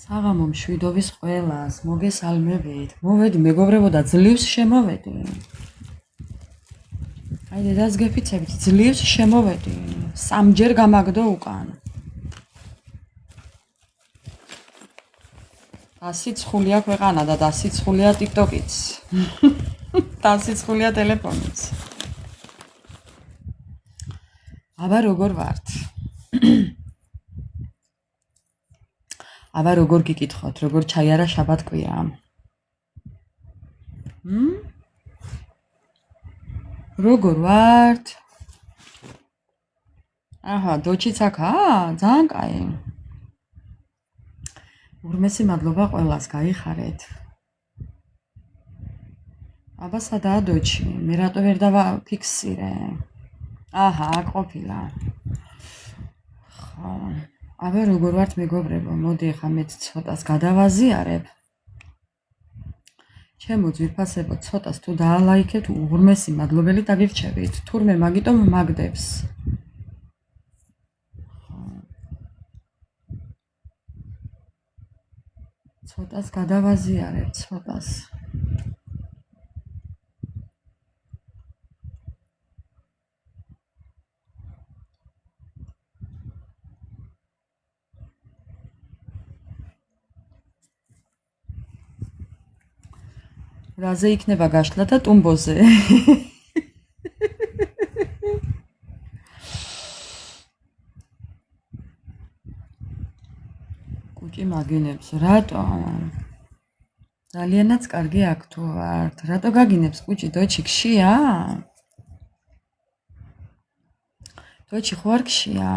საღამო მშვიდობის ყველას, მოგესალმებით. მოვედი, მეგობრებო და ძლივს შემოვედი. Haide, dați găfițe, ძლივს შემოვედი. სამჯერ გამაგდო უკან. დასიცხულია ქვეყანა და დასიცხულია TikTok-იც. დასიცხულია ტელეფონიც. აბა როგორ ვართ? აბა როგორ გიკითხოთ, როგორ ჩაიარა შაბათ-კვირა? როგორ ვართ? აჰა, დოჩიც აქაა? ძალიან კაი. ურმესი მადლობა ყველას, გაიხარეთ. აბა სადაა დოჩი? მე რატო ვერ დავაფიქსირე? აჰა, აქ ყოფილა. ხო. აბა როგორ ვართ მეგობრებო? მოდი ახლა მეც ცოტას გადავაზიარებ. ჩემო ძვირფასებო, ცოტას თუ დაალაიქეთ, ურმესი მადლობელი დაგირჩევით. თურმე მაგიტომ მაგდებს. ცოტას გადავაზიარებ, ცოტას. რაზე იქნება გაშლა და ტუმბოზე? კუჭი მაგინებს, რატო? ძალიანაც კარგი აქ თუ ვართ. რატო გაგინებს კუჭი, დოჩი ქშია? დოჩი ხო არ ქშია?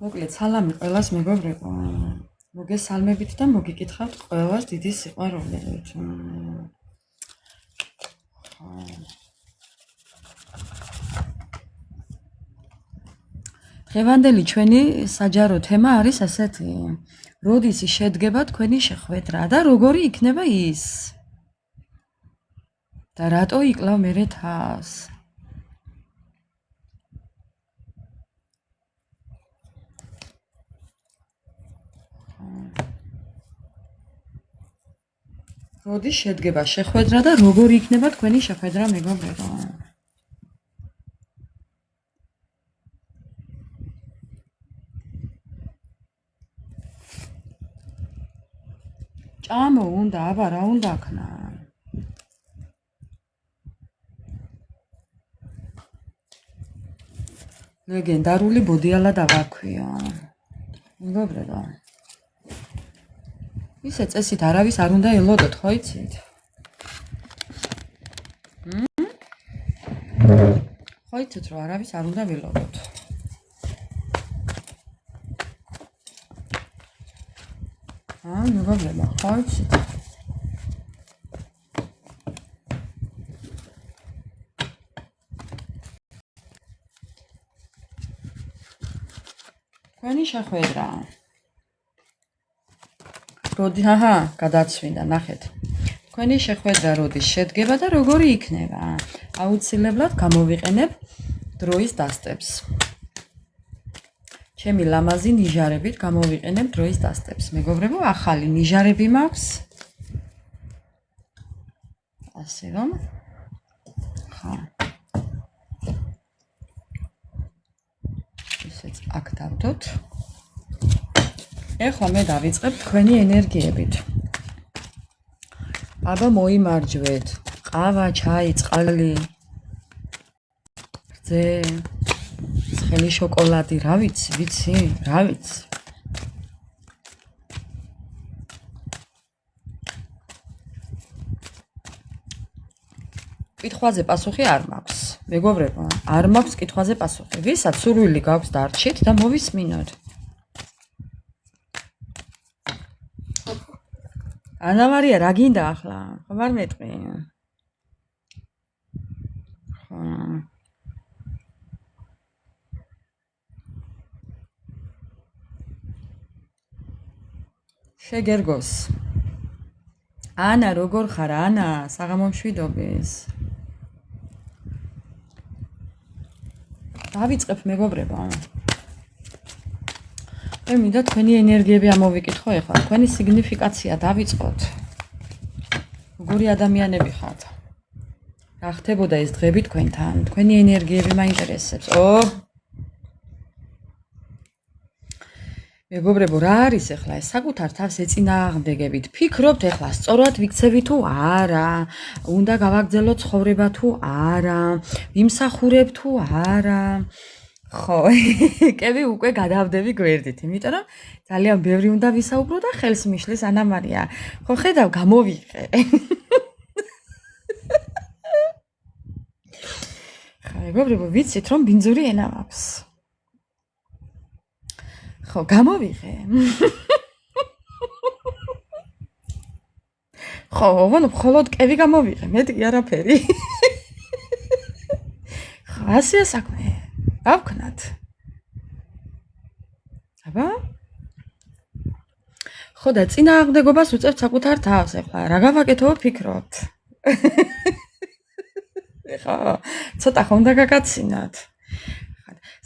მოკლედ, სალამი ყველას მეგობრებო. მოგესალმებით და მოგიკითხავთ ყველას დიდი სიყვარულით. დღევანდელი ჩვენი საჯარო თემა არის ასეთი. როდის შედგება თქვენი შეხვედრა და როგორი იქნება ის? და რატო იკლავ მერე თავს? როდის შედგება შეხვედრა და როგორი იქნება თქვენი შეხვედრა მეგობრებო? ჭამო უნდა, აბა რა უნდა ქნა? ლეგენდარული ბოდიალა დავაქვია. მეგობრებო. ისე წესით არავის არ უნდა ელოდოთ, ხო იცით? ხო იცით, რომ არავის არ უნდა ველოდოთ. მეგობრებო, ხო იცით? თქვენი შეხვედრა. როდი, აჰა, გადაცვინდა, ნახეთ. თქვენი შეხვედრა როდის შედგება და როგორი იქნება? აუცილებლად გამოვიყენებ დროის დასტებს. ჩემი ლამაზი ნიჟარებით გამოვიყენებ დროის დასტებს. მეგობრებო, ახალი ნიჟარები მაქვს. ასე რომ. ხა. ისეც აქ დავდოთ. ეხლა მე დავიწყებ თქვენი ენერგიებით. აბა მოიმარჯვეთ. ყავა, ჩაი, წყალი. რძე, ცხელი შოკოლადი, რა ვიცი, რა ვიცი. კითხვაზე პასუხი არ მაქვს. მეგობრებო, არ მაქვს კითხვაზე პასუხი. ვისაც სურვილი გაქვს დარჩით და მოვისმინოთ. ანა მარია, რა გინდა ახლა? ხომ არ მეტყვი? ხო. შეგერგოს. ანა, როგორ ხარ, ანა? საღამო მშვიდობის. დავიწყებ მეგობრებო. მე მინდა თქვენი ენერგიები ამოვიკითხო ეხლა. თქვენი სიგნიფიკაცია დავიწყოთ. როგორი ადამიანები ხართ? რა ხდებოდა ეს დღები თქვენთან? თქვენი ენერგიები მაინტერესებს. მეგობრებო, რა არის ეხლა ეს? საკუთარ თავს ეწინააღმდეგებით. ფიქრობთ ეხლა სწორად ვიქცევი თუ არა? უნდა გავაგრძელო ცხოვრება თუ არა? ვიმსახურებ თუ არა? ხო, კები უკვე გადავდები გვერდით, იმიტომ რომ ძალიან ბევრი უნდა ვისაუბრო და ხელს მიშლის ანა მარია. ხო, ხედავ, გამოვიყე. ხა, მეგობრებო, ვიცით რომ ბინძური ენა მაქვს. ხო, გამოვიღე. ხო, მხოლოდ კევი გამოვიღე, მეტი არაფერი. ხო, ასეა საქმე. რა ვქნათ? აბა? ხო, და წინააღმდეგობას უწევთ საკუთარ თავს, ეხლა რა გავაკეთო ფიქრობთ? ეხლა ცოტა ხომ უნდა გაგაცინოთ.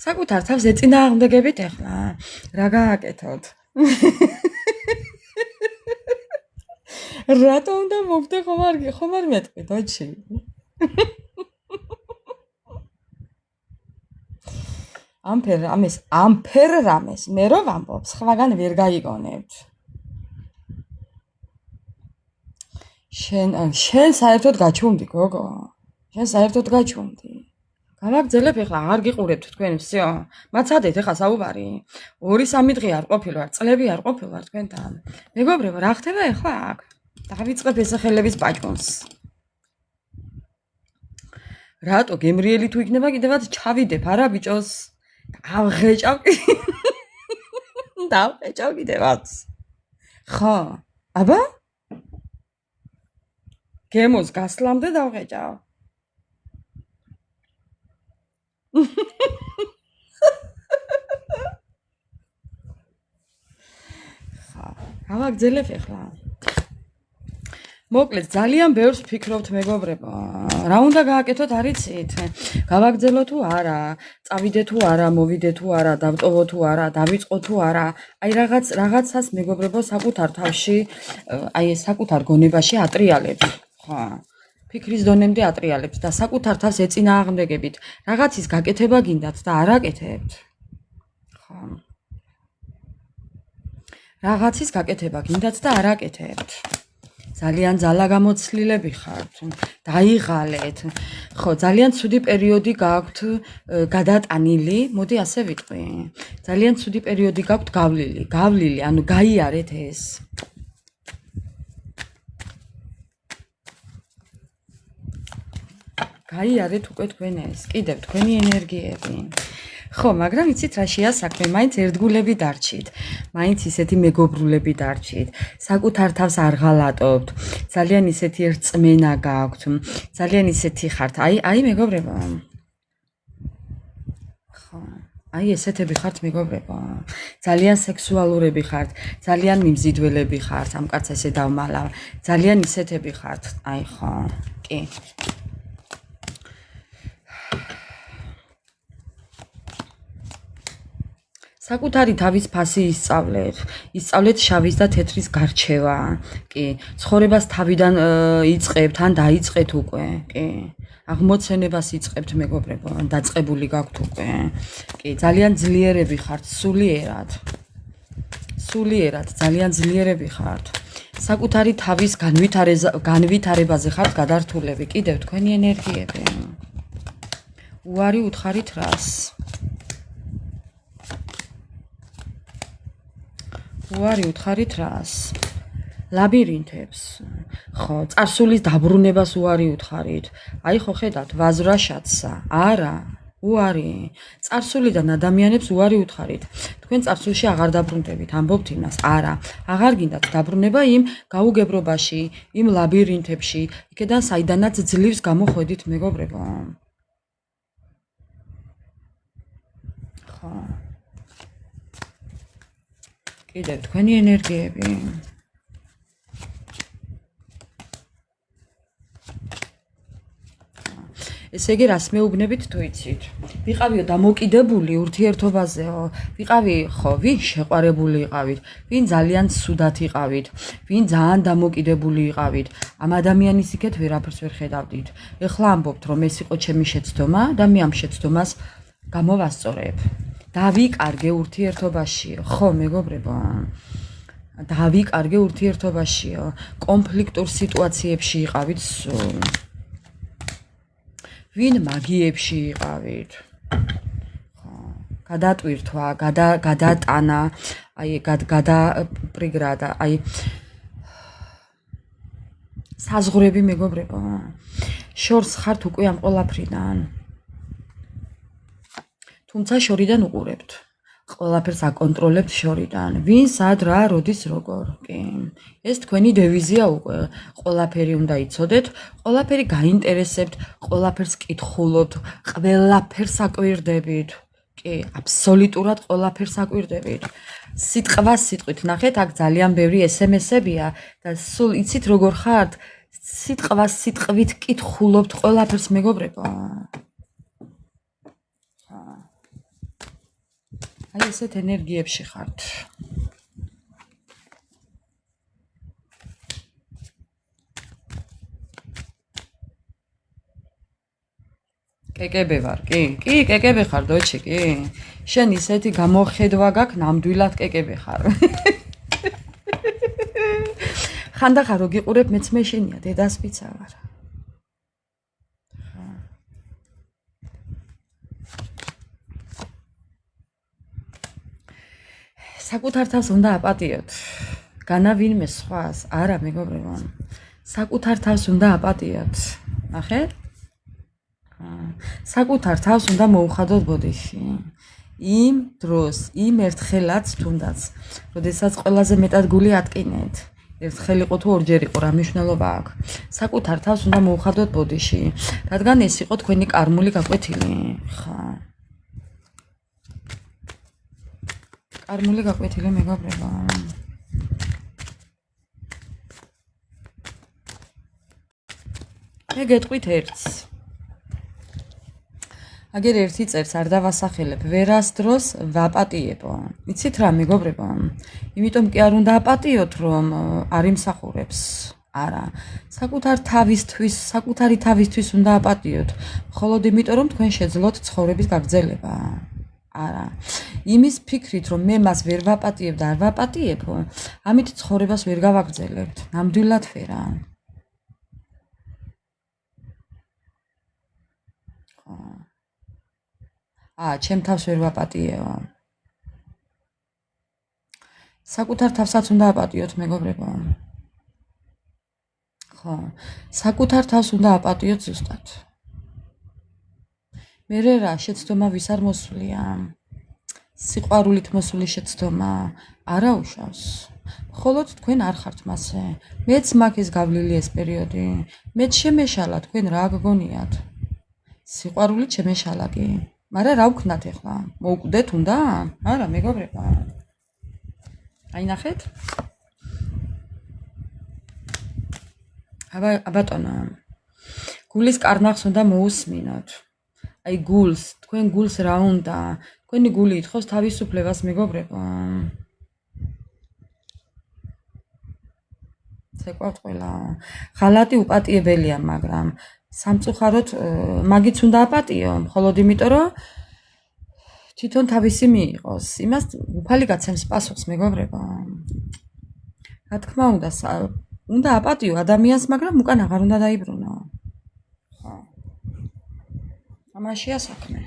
საკუთარ თავს ეწინააღმდეგებით ეხლა რა გააკეთოთ? რატო უნდა მოგდე ხომ არ მეტყვი დოჩი? ამფერ რამეს მე რო ვამბობ, სხვაგან ვერ გაიგონებთ. შენ საერთოდ გაჩუმდი, გოგო. შენ საერთოდ გაჩუმდი. გავაგრძელებ ეხლა, აღარ გიყურებთ თქვენ, всё. მაცადეთ ეხლა საუბარი. 2-3 დღე არ ყოფილ ვარ, წლები არ ყოფილ ვარ თქვენთან. მეგობრებო, რა ხდება ეხლა აქ? დავიწყებ ესახელების პაჭონს. რატო გემრიელი თუ იქნება კიდევაც ჩავიდებ, არა ბიჭოს? დავღეჭავ კიდევაც. ხო, აბა? გემოს გასლამდე დავღეჭავ. ხა, გავაგრძელებ ეხლა. მოკლედ, ძალიან ბევრს ფიქრობთ მეგობრებო. რა უნდა გააკეთოთ, არ იცით? გავაგრძელო თუ არა, წავიდე თუ არა, მოვიდე თუ არა, დავტოვო თუ არა, დავიწყო თუ არა. აი რაღაცას მეგობრებო საკუთარ თავში, აი ეს საკუთარ გონებაში ატრიალებთ. ხო. ფიქრის დონემდე ატრიალებთ და საკუთარ თავს ეწინააღმდეგებით. რაღაცის გაკეთება გინდათ და არ აკეთებთ. ხო. რაღაცის გაკეთება გინდათ და არ აკეთებთ. ძალიან ძალაგამოცლილები ხართ, დაიღალეთ. ხო, ძალიან ცუდი პერიოდი გაქვთ გადატანილი, მოდი ასე ვიტყვი. ძალიან ცუდი პერიოდი გაქვთ გავლილი, ანუ გაიარეთ ეს. გაიარეთ უკვე თქვენ ეს, კიდევ თქვენი ენერგიები. ხო, მაგრამ იცით რა შეასაქმე, მაინც ერთგულები დარჩით, მაინც ისეთი მეგობრულები დარჩით, საკუთარ თავს არ ღალატობთ, ძალიან ისეთი რწმენა გაქვთ, ძალიან ისეთი ხართ, აი მეგობრებო. ხო, აი ესეთები ხართ მეგობრებო, ძალიან სექსუალურები ხართ, ძალიან მიმზიდველები ხართ, ამ კაცს ესე დავმალავ, ძალიან ისეთები ხართ, აი ხო, კი. საკუთარი თავის ფასი ისწავლეთ შავის და თეთრის გარჩევა, კი, ცხოვრებას თავიდან იწყებთ, ან დაიწყეთ უკვე, კი, აღმოცენებას იწყებთ მეგობრებო, დაწყებული გაქვთ უკვე, კი, ძალიან ძლიერები ხართ, სულიერად, ძალიან ძლიერები ხართ, საკუთარი თავის განვითარებაზე ხართ გადართულები, კიდევ თქვენი ენერგიები, უარი უთხარით რას? უარი უთხარით რას? ლაბირინთებს. ხო, წარსულის დაბრუნებას უარი უთხარით. აი ხო ხედავთ, ვაზრა შაცსა. არა, უარი. წარსულიდან ადამიანებს უარი უთხარით. თქვენ წარსულში აღარ დაბრუნდებით, ამბობთ იმას. არა, აღარ გინდათ დაბრუნება იმ გაუგებრობაში, იმ ლაბირინთებში, იქედან საიდანაც ძლივს გამოხვედით მეგობრებო. ხო. კიდევ თქვენი ენერგიები. ესე იგი რას მეუბნებით თუ იცით? ვიყავიო დამოკიდებული ურთიერთობაზეო, ვიყავი ხო, ვინ შეყვარებული იყავით, ვინ ძალიან ცუდად იყავით, ვინ ძალიან დამოკიდებული იყავით, ამ ადამიანის იქეთ ვერაფერს ვერ ხედავდით. ეხლა ამბობთ, რომ ეს იყო ჩემი შეცდომა და მე ამ შეცდომას გამოვასწორებ. დავიკარგე ურთიერთობაშიო, ხო, მეგობრებო? დავიკარგე ურთიერთობაშიო, კონფლიქტურ სიტუაციებში იყავით სულ. ვინ მაგიებში იყავით? ხო, გადატვირთვა, გადატანა, აი გადაპრიგრადა, აი საზღვრები მეგობრებო. შორს ხართ უკვე ამ ყველაფრიდან. თუმცა შორიდან უყურებთ. ყველაფერს აკონტროლებთ შორიდან. ვინ სად რა როდის როგორ. კი. ეს თქვენი დევიზია უკვე. ყველაფერი უნდა იცოდეთ, ყველაფერი გაინტერესებთ, ყველაფერს კითხულობთ, ყველაფერს აკვირდებით. კი, აბსოლუტურად ყველაფერს აკვირდებით. სიტყვას სიტყვით ნახეთ, აქ ძალიან ბევრი SMS-ებია და სულ იცით როგორ ხართ? სიტყვას სიტყვით კითხულობთ ყველაფერს მეგობრებო. აი ესეთ ენერგიებში ხართ. კეკებე ვარ, კი, კეკებე ხარ დოჩი, კი. შენ ისეთი გამოხედვა გაქვს, ნამდვილად კეკებე ხარ. ხანდახან რო გიყურებ მეც მეშინია, დედას პიცა ვარ. საკუთარ თავს უნდა აპატიოთ. განა ვინმე სხვას, არა მეგობრებო. საკუთარ თავს უნდა აპატიოთ. ნახეთ? საკუთარ თავს უნდა მოუხადოთ ბოდიში. იმ დროს, იმ ერთხელაც თუნდაც, როდესაც ყველაზე მეტად გული ატკინეთ. ერთხელ იყო თუ ორჯერ იყო, რა მნიშვნელობა აქვს? საკუთარ თავს უნდა მოუხადოთ ბოდიში, რადგან ეს იყო თქვენი კარმული გაკვეთილი, ხა. კარმული გაკვეთილი მეგობრებო. მე გეტყვით ერთს. აგერ ერთი წერს არ დავასახელებ, ვერასდროს ვაპატიებო. იცით რა მეგობრებო? იმიტომ კი არ უნდა აპატიოთ, რომ არ იმსახურებს. არა. საკუთარი თავისთვის უნდა აპატიოთ, მხოლოდ იმიტომ რომ თქვენ შეძლოთ ცხოვრების გაგრძელება. არა. იმის ფიქრით, რომ მე მას ვერ ვაპატიებ და არ ვაპატიებო, ამით ცხოვრებას ვერ გავაგრძელებთ. ნამდვილად ვერა. ჩემ თავს ვერ ვაპატიეო. საკუთარ თავსაც უნდა აპატიოთ მეგობრებო. ხო, საკუთარ თავს უნდა აპატიოთ ზუსტად. მერე რა, შეცდომა ვის არ მოსვლია? სიყვარულით მოსული შეცდომა არა უშავს. მხოლოდ თქვენ არ ხართ მასე. მეც მაქვს გავლილი ეს პერიოდი. მეც შემეშალა, თქვენ რა გგონიათ? სიყვარულით შემეშალა კი. მაგრამ რა ვქნათ ახლა? მოუკვდეთ უნდა? არა მეგობრებო. აი ნახეთ? აბატონო. გულის კარნახს უნდა მოусმინოთ. აი გულს, თქვენ გულს რა უნდა? თქვენი გული ითხოვს თავისუფლებას მეგობრებო. ცეკვავთ ყველა. ღალატი უპატიებელია, მაგრამ სამწუხაროდ მაგიც უნდა აპატიო, მხოლოდ იმიტომ რომ თვითონ თავისი მიიღოს. იმას უფალი გაცემს პასუხს მეგობრებო. რა თქმა უნდა აპატიო ადამიანს, მაგრამ უკან აღარ უნდა დაიბრუნო. ხო. ამაშია საქმე.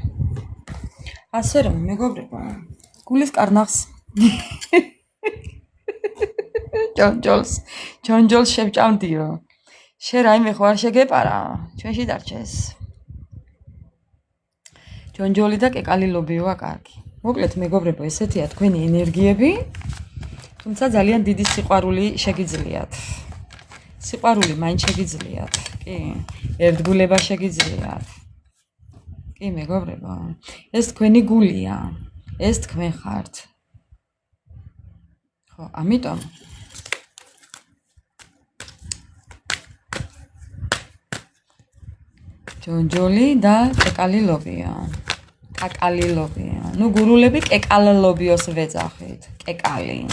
ასე რომ მეგობრებო, გულის კარნახს ჯონჯოლს შევჭამდიო. შენ რაიმე ხო არ შეგეპარა? ჩვენში დარჩეს. ჯონჯოლი და კეკალილობიოა კარგი. მოკლედ მეგობრებო, ესეთია თქვენი ენერგიები. თუმცა ძალიან დიდი სიყვარული შეგიძლიათ. სიყვარული მაინც შეგიძლიათ. კი, ერთგულება შეგიძლიათ. კი მეგობრებო, ეს თქვენი გულია. ეს თქვენ ხართ. ხო, ამიტომ ჯონჯოლი და კეკალილობია. კაკალილობია. ნუ გურულები კეკალილობიოს ვეძახით. კეკალი.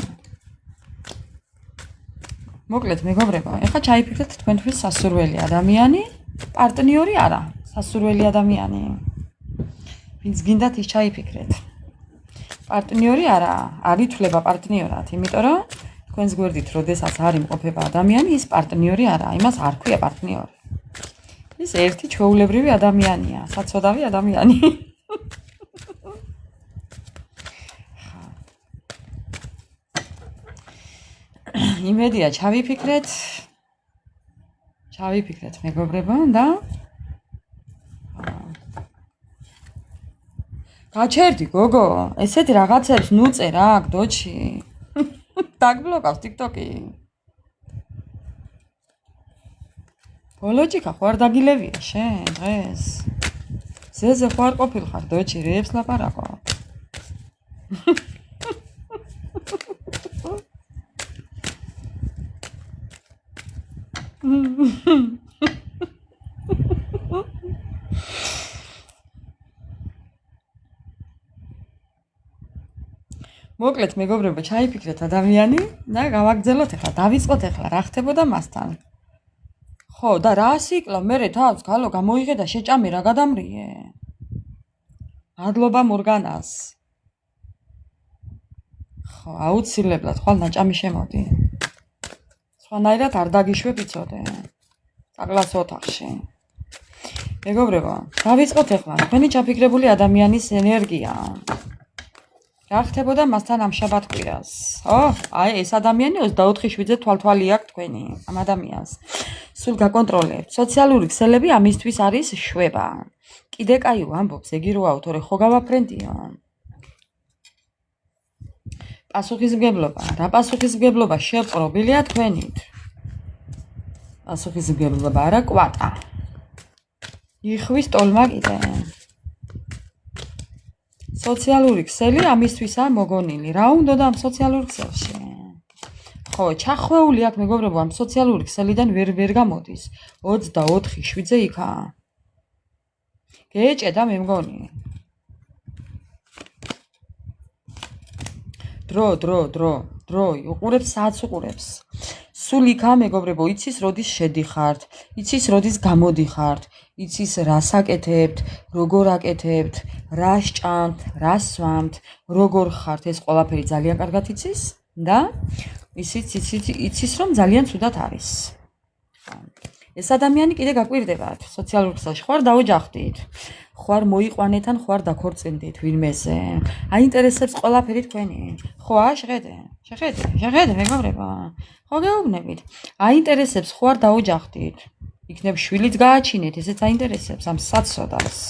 მოკლედ მეგობრებო, ეხლა ჩაიფიქრეთ თქვენთვის სასურველი ადამიანი, პარტნიორი არა, სასურველი ადამიანი. ვინც გინდათ ის ჩაიფიქრეთ. პარტნიორი არა, არ ითვლება პარტნიორად, იმიტომ რომ თქვენს გვერდით, როდესაც არ იმყოფება ადამიანი, ის პარტნიორი არა, იმას არ ქვია პარტნიორი. ის ერთი ჩვეულებრივი ადამიანია, საცოდავი ადამიანი. იმედია ჩავიფიქრეთ მეგობრებო და გაჩერდი გოგო, ესეთი რაღაცებს ნუწერ აქ დოჩი. დაგბლოკავს TikTok-ი. ბოლოჭიკა ხوار დაგილევია შენ დღეს. ზეზე ხوار ყოფილხარ დოჩი, რეებს ლაპარაკო. მოკლედ მეგობრებო, ჩაიფიქრეთ ადამიანი და გავაგრძელოთ ახლა, დავიწყოთ ახლა რა ხდებოდა მასთან. ხო, და რა სიკლო, მერე თავს გალო გამოიღე და შეჭამე რა გადამრიე. მადლობა მორგანას. ხო, აუცილებლად ხვალ ნაჭამი შემოდი. სხვანაირად არ დაგიშვებ იცოდე. წაკლას ოთახში. მეგობრებო, დავიწყოთ ახლა, თქვენი ჩაფიქრებული ადამიანის ენერგია. რა ხდებოდა მასთან ამ შაბათ-კვირას? აი ეს ადამიანი 24/7-ზე თვალთვალი აქვს თქვენი ამ ადამიანს. სულ გაკონტროლებთ. სოციალური ქსელები ამისთვის არის შვება. კიდე კაი ვამბობს, ეგი როაო, თორე ხო გავაფრენდიო. პასუხისმგებლობა. რა პასუხისმგებლობა შეპყრობილია თქვენით? პასუხისმგებლობა არა კვატა. იხვის ტოლმა კიდე. სოციალური ქსელი ამისთვისაა მოგონილი. რა უნდა და ამ სოციალურ ქსელში? ხო, ჩახვეული აქ მეგობრებო, ამ სოციალური ქსელიდან ვერ გამოდის. 24/7-ზე იქაა. გეჭედა მე მგონი. დრო, უყურებს საათს უყურებს. სულ იქაა მეგობრებო, იცის როდის შედიხართ, იცის როდის გამოდიხართ, იცის რას აკეთებთ, როგორ აკეთებთ, რა სჭამთ, რა სვამთ, როგორ ხართ, ეს ყველაფერი ძალიან კარგად იცის და იცის რომ ძალიან ცუდად არის. ეს ადამიანი კიდე გაკვირდებათ სოციალურ ქსელში, ხوار დაოჯახდით, ხوار მოიყვანეთ ან ხوار დაქორწინდით ვინმეზე. აინტერესებს ყველაფერი თქვენი. ხო, შეხედე მეგობრებო. ხო გეუბნებით. აინტერესებს ხوار დაოჯახდით. იქნებ შვილიც გააჩინეთ, ესეც აინტერესებს ამ საცოდავს.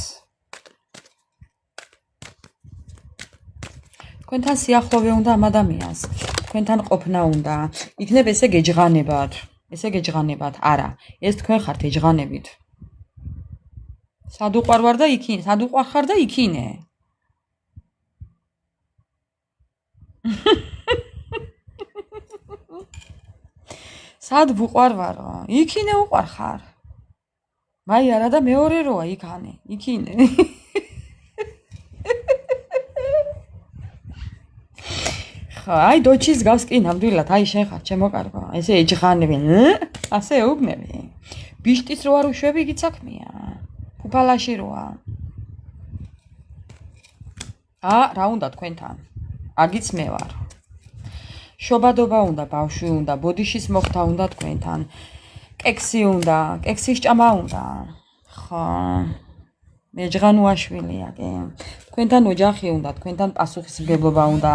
თქვენთან სიახლოვე უნდა ამ ადამიანს, თქვენთან ყოფნა უნდა. იქნებ ესე გეჯღანებათ, არა, ეს თქვენ ხართ ეჯღანებით. სად უყვარ და იქინე. სად ვუყვარვარო? იქინე უყვარ ხარ. მაი არა და მეორე როა იქინე. აი დოჩის გავს კი ნამდვილად, აი შენ ხარ ჩემო კარგო. ესე ეჯღანები, ასე ეუბნები. ბიშტის რო არ უშვები, იგიც საქმეა. ფუფალაში როა. რა უნდა თქვენთან? აგიც მე ვარ. შობადობა უნდა, ბავშვი უნდა, ბოდიშის მოხდა უნდა თქვენთან. კექსი უნდა, კექსის ჭამა უნდა. ხო. მეჯღანუაშვილია კი. თქვენთან ოჯახი უნდა, თქვენთან პასუხისმგებლობა უნდა.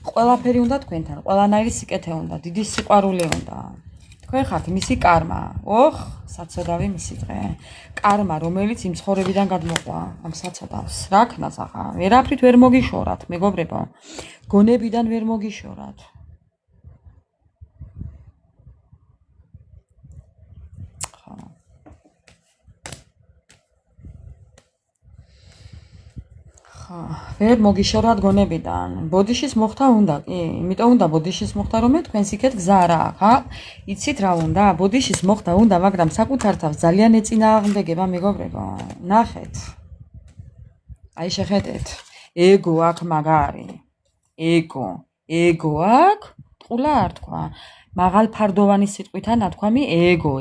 ყველაფერი უნდა თქვენთან, ყველანაირი სიკეთე უნდა, დიდი სიყვარული უნდა. თქვენ ხართ მისი კარმა. საცოდავი მისი დღე. კარმა, რომელიც იმ ცხოვრებიდან გადმოყვა, ამ საცოდავს. რა ქნას ახლა? ვერაფრით ვერ მოგიშორათ, მეგობრებო. გონებიდან ვერ მოგიშორათ. ვერ მოგიშორათ გონებიდან. ბოდიშის მოხდა უნდა კი, იმიტომ უნდა ბოდიშის მოხდა, რომ თქვენს იქეთ გზა რა აქვს, ხა? იცით რა უნდა? ბოდიშის მოხდა უნდა, მაგრამ საკუთარ თავს ძალიან ეწინააღმდეგება მეგობრებო. ნახეთ. აი შეხედეთ. ეგო აქ მაგარი. ეგო აქ ტყულა არ თქვა. მაღალ ფარდოვანი სიტყვითა ნათქვამი ეგო,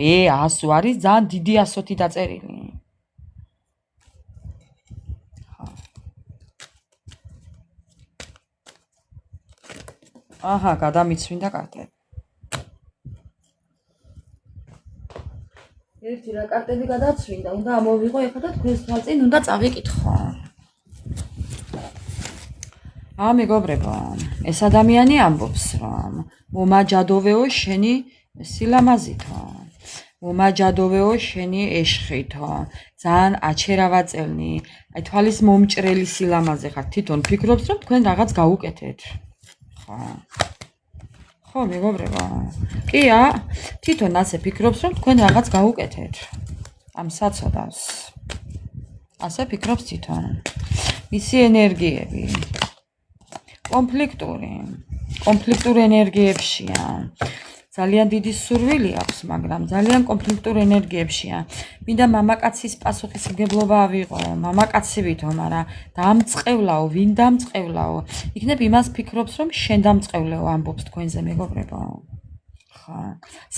ასო არის ძალიან დიდი ასოთი დაწერილი. აჰა, გადამიცვინდა კარტები. ერთი რა კარტები გადაცვინდა, უნდა ამოვიღო ეხლა და თქვენს თვალწინ უნდა წავიკითხო. მეგობრებო, ეს ადამიანი ამბობს, რომ მომაჯადოვეო შენი სილამაზითო. მომაჯადოვეო შენი ეშხითო. ძალიან აჩერავაწელნი, აი თვალის მომჭრელი სილამაზე ხარ. თვითონ ფიქრობს, რომ თქვენ რაღაც გაუკეთეთ. ხო, მეგობრებო. კი, თვითონ ასე ფიქრობს, რომ თქვენ რაღაც გაუკეთეთ. ამ საწოდავს. ასე ფიქრობს თვითონ. მისი ენერგიები კონფლიქტურ ენერგიებშია. ძალიან დიდი სურვილი აქვს, მაგრამ ძალიან კონფლიქტურ ენერგიებშია. მინდა მამაკაცის პასუხისმგებლობა ავიღო, მამაკაცი ვითო, მაგრამ დამწყევლაო, ვინ დამწყევლაო? იქნებ იმას ფიქრობს, რომ შენ დამწყევლეო, ამბობს თქვენზე მეგობრებო. ხა,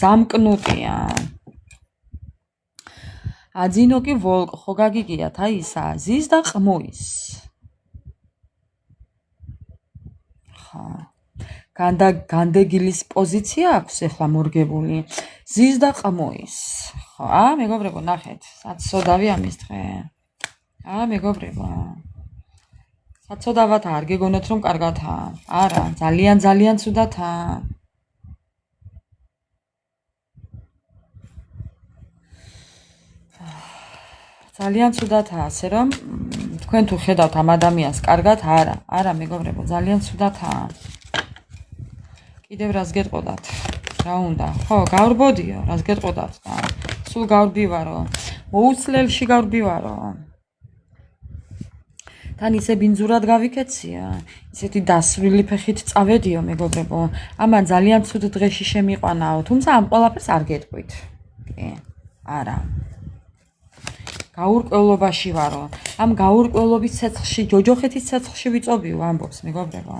სამკნუტია. აძინოკი ვოლკ, ხო გაგიგიათ, აი ისა, ზის და ყმუის. განდეგილის პოზიცია აქვს ეხლა მორგებული ზის და ყმუის. ხო, მეგობრებო, ნახეთ, საწოდავი ამის დღე. მეგობრებო. საწოდავად არ გეგონოთ რომ კარგათა. არა, ძალიან ცუდათა. ძალიან ცუდათა, ასე რომ თქვენ თუ ხედავთ ამ ადამიანს კარგად, არა მეგობრებო, ძალიან ცუდათა. კიდევ რას გეტყოდათ? რა უნდა? ხო, გავრბოდიო, რას გეტყოდათ და სულ გავრბივარო. მოუცლელში გავრბივარო. თან ისე ბინძურად გავიქეცია, ისეთი დასრული ფეხით წავედიო მეგობრებო. ამან ძალიან ცუდ დღეში შემიყვანაო, თუმცა ამ ყველაფერს არ გეტყვით. კი, არა. გაურკვევლობაში ვარო. ამ გაურკვევლობის ცეცხლში, ჯოჯოხეთის ცეცხლში ვიწობიო, ამბობს მეგობრებო.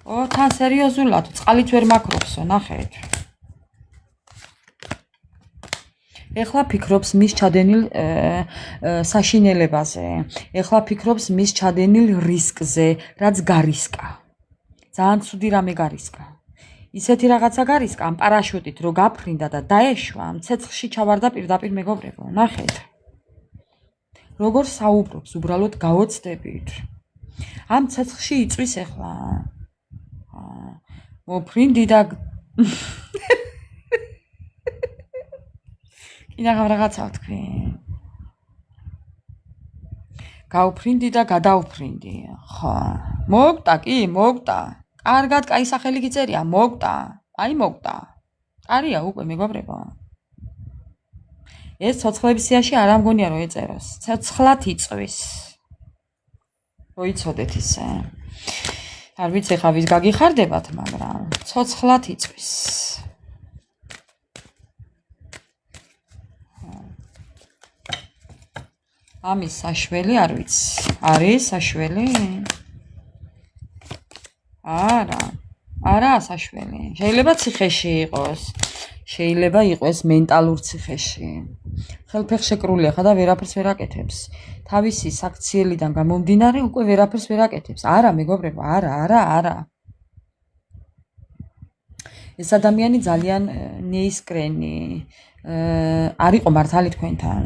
თან სერიოზულად, წყალით ვერ მაქრობსო, ნახეთ. ეხლა ფიქრობს მის ჩადენილ საშინელებაზე. ეხლა ფიქრობს მის ჩადენილ რისკზე, რაც გარისკა. ძალიან ცუდი რამე გარისკა. ისეთი რაღაცა გარისკა, ამ პარაშუტით რო გაფრინდა და დაეშვა, ამ ცეცხლში ჩავარდა პირდაპირ მეგობრებო, ნახეთ. როგორ საუბრობს, უბრალოდ გაოცდებით. ამ ცეცხლში იწვის ეხლა. მოფრინდი და კიდევ რაღაცა ვთქვი. გაუფრინდი და გადაუფრინდი. ხო. მოგტა კი, მოგტა. კარგად, კაი სახელი გიწერია, მოგტა. აი მოგტა. არია უკვე მეგობრებო. ეს ცოცხლების სიაში არ ამგონია რომ ეწეროს. ცოცხლად იწვის. რო იცოდეთ ისე. არ ვიცი ხა ვის გაგიხარდებათ, მაგრამ ცოცხლად იწვის. ამის საშველი არ ვიცი. არის საშველი? არა საშველი. შეიძლება ციხეში იყოს. შეიძლება იყოს მენტალურ ციხეში. ხელფეხშეკრულია ხა და ვერაფერს ვერ აკეთებს. თავისი საქციელიდან გამომდინარე უკვე ვერაფერს ვერ აკეთებს. არა მეგობრებო, არა. ეს ადამიანი ძალიან ნეისკრენი არ იყო მართალი თქვენთან.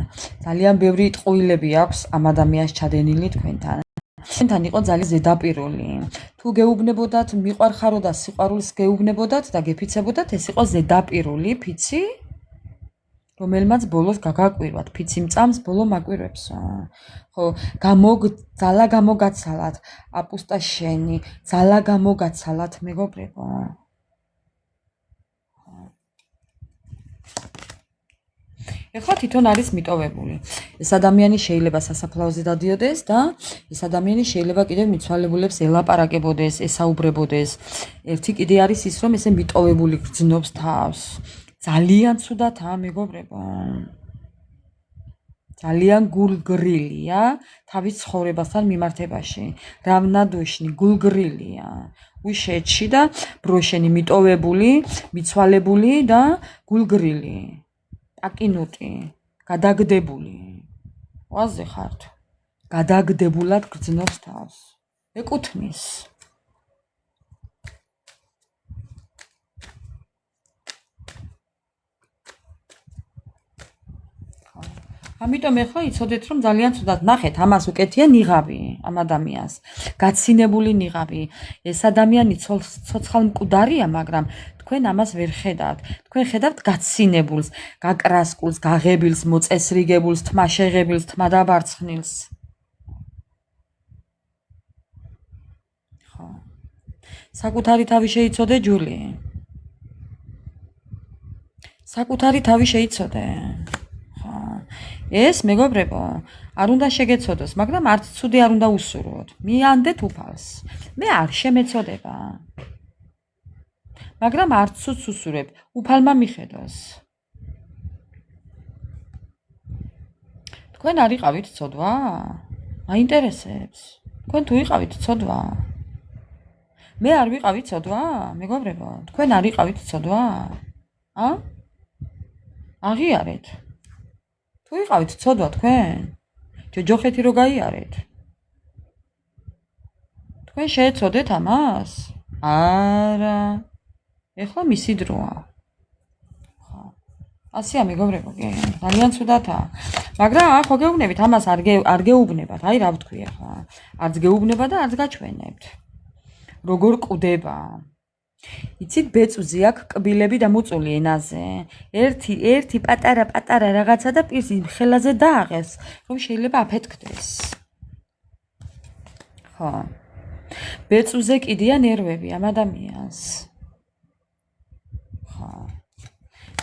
ძალიან ბევრი ტყუილები აქვს ამ ადამიანს ჩადენილი თქვენთან. თქვენთან იყო ძალიან ზედაპირული. თუ გეუბნებოდათ, მიყვარხარო და სიყვარულს გეუბნებოდათ და გეფიცებოდათ, ეს იყო ზედაპირული ფიცი, რომელმაც ბოლოს გაგაკვირვათ. ფიცი მწამს, ბოლო მაკვირვებსო. ხო, ძალა გამოგაცალათ, აპუსტა შენი, ძალა გამოგაცალათ მეგობრებო. ეხლა თვითონ არის მიტოვებული. ეს ადამიანი შეიძლება სასაფლაოზე დადიოდეს და ეს ადამიანი შეიძლება კიდევ მიცვალებულებს ელაპარაკებოდეს, ესაუბრებოდეს. ერთი კიდე არის ის, რომ ესე მიტოვებული გრძნობს თავს. ძალიან ცუდათაა, მეგობრებო. ძალიან გულგრილია თავის ცხოვრებასთან მიმართებაში. რავნადუშნი გულგრილია. უშეჩი და ბროშენი მიტოვებული, მიცვალებული და გულგრილი. აკინუტი, გადაგდებული. ვაზე ხართ. გადაგდებულად გრძნობს თავს. ეკუთვნის. ამიტომ ეხლა იცოდეთ რომ ძალიან ცუდად ნახეთ ამას უკეთია ნიღაბი ამ ადამიანს გაცინებული ნიღაბი ეს ადამიანი ცოცხალ მკვდარია მაგრამ თქვენ ამას ვერ ხედავთ თქვენ ხედავთ გაცინებულს გაკრასკულს გაღებილს მოწესრიგებულს თმაშეღებილს თმადაბარცხნილს ხო საკუთარი თავი შეიცოდე ჯული საკუთარი თავი შეიცოდე ეს მეგობრებო, არ უნდა შეგეცოდოს, მაგრამ არც ცუდი არ უნდა უსურვოთ. მიანდეთ უფალს. მე არ შემეცოდება. მაგრამ არც ცუდს უსურვებ, უფალმა მიხედოს. თქვენ არ იყავით ცოდვა? მაინტერესებს. თქვენ თუ იყავით ცოდვა? მე არ ვიყავი ცოდვა, მეგობრებო, თქვენ არ იყავით ცოდვა? აღიარეთ. თუ იყავით ცოდვა თქვენ? ჯოჯოხეთი რო გაიარეთ. თქვენ შეეცოდეთ ამას? არა. ეხლა მისი დროა. ხო. ასეა მეგობრებო, კი, ძალიან ცუდათაა. მაგრამ ხო გეუბნებით, ამას არ გეუბნებათ. აი რა ვთქვი ახლა. არც გეუბნება და არც გაჩვენებთ. როგორ კვდება? იცით ბეწვზე აქვს კბილები დამოწული ენაზე. ერთი პატარა რაღაცა და პირს ხელაზე დააღეს, რომ შეიძლება აფეთქდეს. ხო. ბეწვზე კიდია ნერვები ამ ადამიანს. ხო.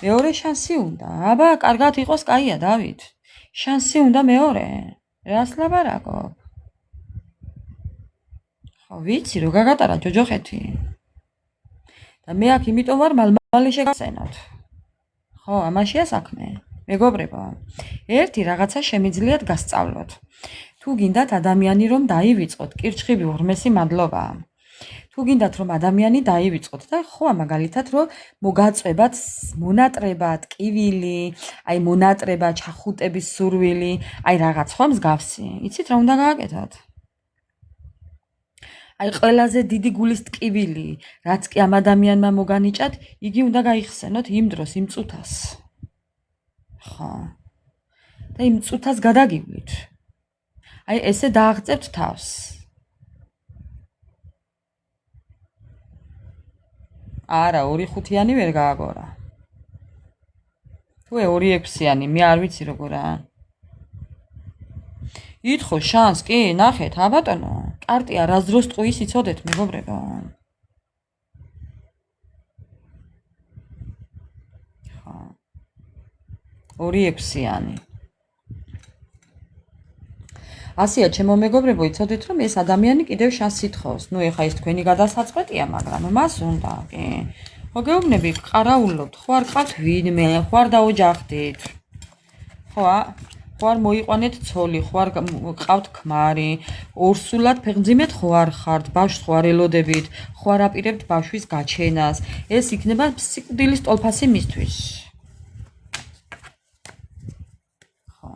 მეორე შანსი უნდა. აბა, კარგად იყოს, კაია, დავით. შანსი უნდა მეორე. რას ლაპარაკობ? ხო, ვიცი, რო გაგატარა ჯოჯოხეთი. და მე აქ იმიტომ ვარ მალმალი შეგახსენოთ. ხო, ამაშია საქმე. მეგობრებო, ერთი რაღაცა შემიძლიათ გასწავლოთ. თუ გინდათ ადამიანი რომ დაივიწყოთ, კირჩხიბი უღრმესი მადლობა. თუ გინდათ რომ ადამიანი დაივიწყოთ და ხო, მაგალითად რომ მოგაწვებათ მონატრება, ტკივილი, აი მონატრება, ჩახუტების სურვილი, აი რაღაც ხო მსგავსი. იცით რა უნდა გააკეთოთ? აი ყველაზე დიდი გულის ტკივილი, რაც კი ამ ადამიანმა მოგანიჭათ, იგი უნდა გაიხსენოთ იმ დროს, იმ წუთას. ხო. და იმ წუთას გადაგივლით. აი ესე დააღწევთ თავს. არა, 2-5-იანი ვერ გააგორა. თუ 2-6-იანი, მე არ ვიცი როგორაა. ითხო შანს კი ნახეთ აბატონო კარტია რას დროს ტყუის იცოდეთ მეგობრებო ხო 2-6-იანი ასია ჩემო მეგობრებო იცოდეთ რომ ეს ადამიანი კიდევ შანსს ითხოვს ნუ ეხა ის თქვენი გადასაწყვეტია მაგრამ მას უნდა კი ხო გეუბნები ყარაულობთ ხო არ ყავთ ვინმე ხო არ დაოჯახდით ხო ხო არ მოიყვანეთ ცოლი, ხო არ ყავთ ქმარი, ორსულად ფეხმძიმედ ხო არ ხართ, ბავშვს ხო არ ელოდებით, ხო არ აპირებთ ბავშვის გაჩენას. ეს იქნება სიკვდილის ტოლფასი მისთვის. ხო.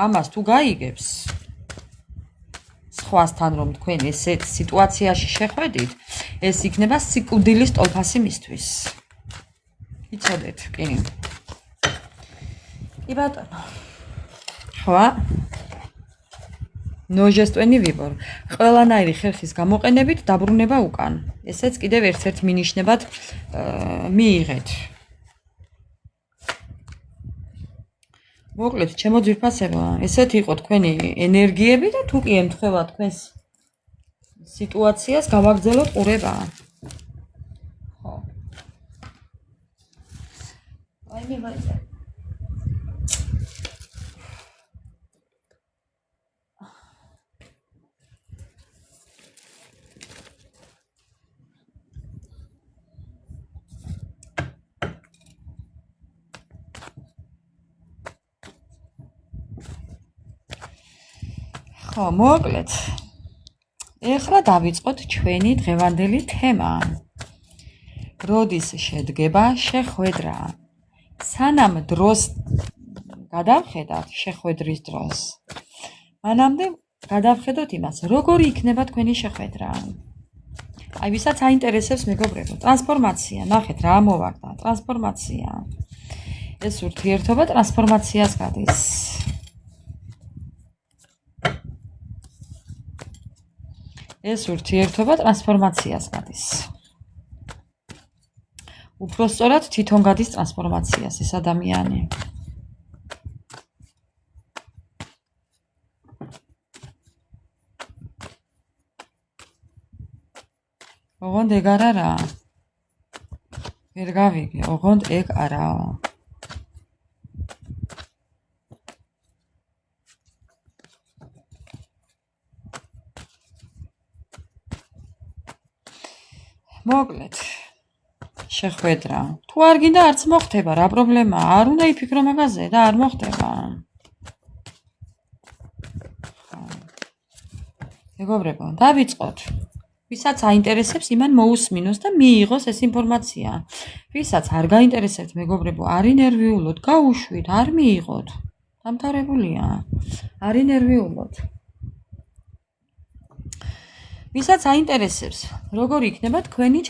ამას თუ გაიგებს სხვასთან რომ თქვენ ესეთ სიტუაციაში შეხვედით, ეს იქნება სიკვდილის ტოლფასი მისთვის. იცოდეთ, კი. კი ბატონო. ხო? ნოჟესტვენი ვიბორ. ყველანაირი ხერხის გამოყენებით დაბრუნება უკან. ესეც კიდევ ერთ-ერთ მინიშნებად მიიღეთ. მოკლედ, ჩემო ძვირფასებო, ესეთ იყო თქვენი ენერგიები და თუ კი ემთხვევა თქვენს სიტუაციას გავაგრძელოთ ყურება. ხო. აი მე ვაიზე. ხო, მოკლედ. ეხლა დავიწყოთ ჩვენი დღევანდელი თემა. როდის შედგება შეხვედრა? სანამ დროს გადავხედავთ შეხვედრის დროს. მანამდე გადავხედოთ იმას, როგორი იქნება თქვენი შეხვედრა. აი, ვისაც აინტერესებს მეგობრებო, ტრანსფორმაცია, ნახეთ რა მოვარდა, ტრანსფორმაცია. ეს ურთიერთობა ტრანსფორმაციას გადის. ეს ურთიერთობა ტრანსფორმაციას გადის. უფრო სწორად თვითონ გადის ტრანსფორმაციას ეს ადამიანი. ოღონდ ეგ არ არა. ვერ გავიგე, ოღონდ ეგ არაა. მოკლედ. შეხვედრა. თუ არ გინდა არც მოხდება, რა პრობლემაა? არ უნდა იფიქრო მაგაზე და არ მოხდება. მეგობრებო, დავიწყოთ. ვისაც აინტერესებს, იმან მოусმინოს და მიიღოს ეს ინფორმაცია. ვისაც არ გაინტერესებთ, მეგობრებო, არ ინერვიულოთ, გაუშვით, არ მიიღოთ. დამთავრებულია. არ ინერვიულოთ. ვისაც აინტერესებს, როგორი იქნება თქვენი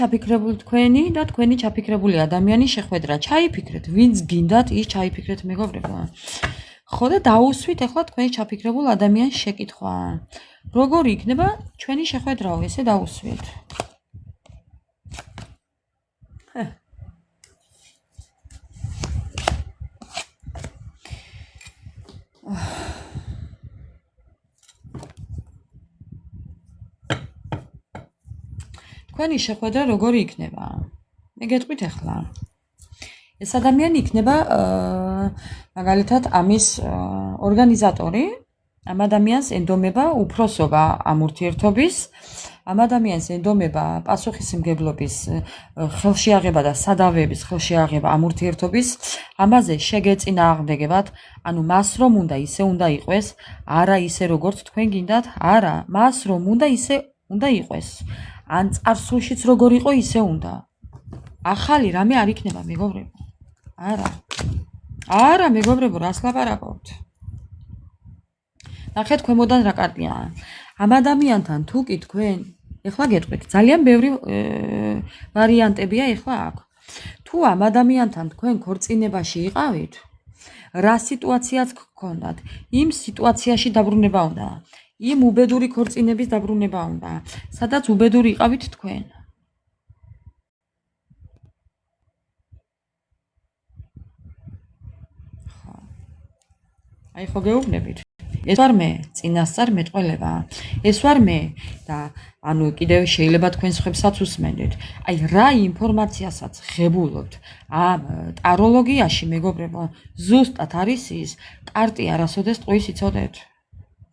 და თქვენი ჩაფიქრებული ადამიანის შეხვედრა. ჩაიფიქრეთ, ვინც გინდათ, ის ჩაიფიქრეთ, მეგობრებო. ხო და დაუსვით ახლა თქვენი ჩაფიქრებულ ადამიანის შეკითხვა. როგორი იქნება ჩვენი შეხვედრაო, ესე დაუსვით. თქვენი შეხვედრა როგორი იქნება? მე გეტყვით ახლა. ეს ადამიანი იქნება მაგალითად ამის ორგანიზატორი. ამ ადამიანს ენდომება უფროსობა ამ ურთიერთობის. ამ ადამიანს ენდომება პასუხისმგებლობის ხელშეაღება და სადავეების ხელშეაღება ამ ურთიერთობის. ამაზე შეგეწინააღმდეგებათ, ანუ მას რომ ისე უნდა იყოს, არა ისე როგორც თქვენ გინდათ, არა, მას რომ ისე უნდა იყოს. ან წარსულშიც როგორ იყო ისე უნდა. ახალი რამე არ იქნება, მეგობრებო. არა. არა, მეგობრებო, რას ლაპარაკობთ? ნახეთ ქვემოდან რა კარტია. ამ ადამიანთან თუ კი თქვენ, ეხლა გეტყვით, ძალიან ბევრი ვარიანტებია ეხლა აქ. თუ ამ ადამიანთან თქვენ ქორწინებაში იყავით, რა სიტუაციაც გქონდათ, იმ სიტუაციაში დაბრუნება უნდა. იმ უბედური ქორწინების დაბრუნება უნდა, სადაც უბედური იყავით თქვენ. აი ხო გეუბნებით. ეს ვარ მე, წინასწარ მეტყველება. ეს ვარ მე და ანუ კიდევ შეიძლება თქვენ სხვებსაც უსმენთ. აი რა ინფორმაციასაც ღებულობთ ამ ტაროლოგიაში, მეგობრებო, ზუსტად არის ის კარტი არასოდეს ტყუის იცოდეთ.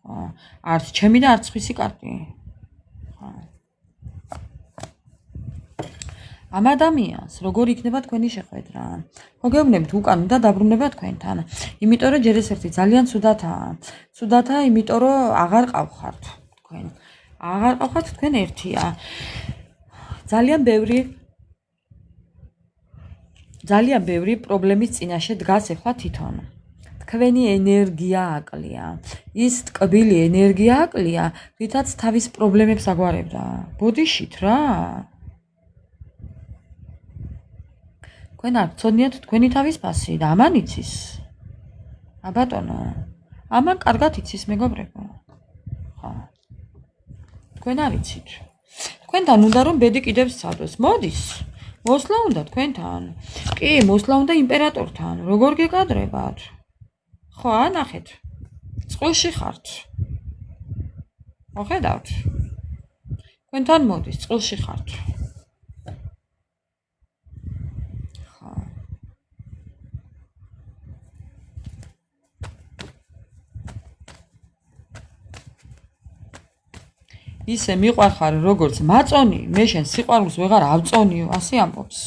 არც ჩემი და არც სხვისი კარტი. ამ ადამიანს როგორ იქნება თქვენი შეხვედრა? მოგეუბნებით უკან და დაბრუნება თქვენთან. იმიტომ რომ ჯერ ეს ერთი ძალიან ცუდათაა. ცუდათაა, იმიტომ რომ აღარ ყავხართ თქვენ. აღარ ყავხართ თქვენ ერთია. ძალიან ბევრი პრობლემის წინაშე დგას ახლა თვითონ. თქვენი ენერგია აკლია. ის ტკბილი ენერგია აკლია, რითაც თავის პრობლემებს აგვარებდა. ბოდიშით რა. თქვენ არ გწოდნიათ თქვენი თავის ფასი და ამან იცის. აბატონო, ამან კარგად იცის, მეგობრებო. ხო. თქვენ არ იცით. თქვენთან უნდა რომ ბედი კიდევ სცადოს. მოდის. მოსვლა უნდა თქვენთან. კი, მოსვლა უნდა იმპერატორთან. როგორ გეკადრებათ? ხო, ანახეთ. წყვილში ხართ. მოხედავთ? თქვენთან მოდის, წყვილში ხართ. ისე მიყვარხარ როგორც მაწონი, მე შენ სიყვარულს ვეღარ ავწონიო, ასე ამბობს.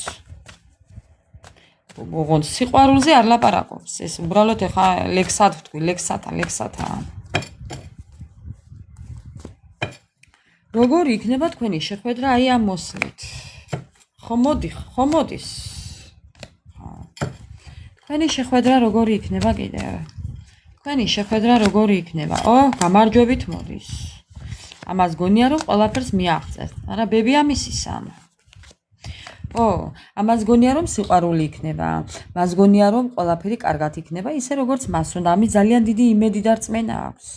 ოღონდ სიყვარულზე არ ლაპარაკობს. ეს უბრალოდ ეხა ლექსად ვთქვი, ლექსათა. როგორი იქნება თქვენი შეხვედრა აი ამ მოსლით? ხო მოდის. თქვენი შეხვედრა როგორი იქნება კიდევ? თქვენი შეხვედრა როგორი იქნება? გამარჯვებით მოდის. ამას გონია რომ ყველაფერს მიაღწევთ, მაგრამ ბები ამისისა. ამას გონია რომ სიყვარული იქნება. მას გონია რომ ყველაფერი კარგად იქნება, ისე როგორც მას უნდა. ამის ძალიან დიდი იმედი და რწმენა აქვს.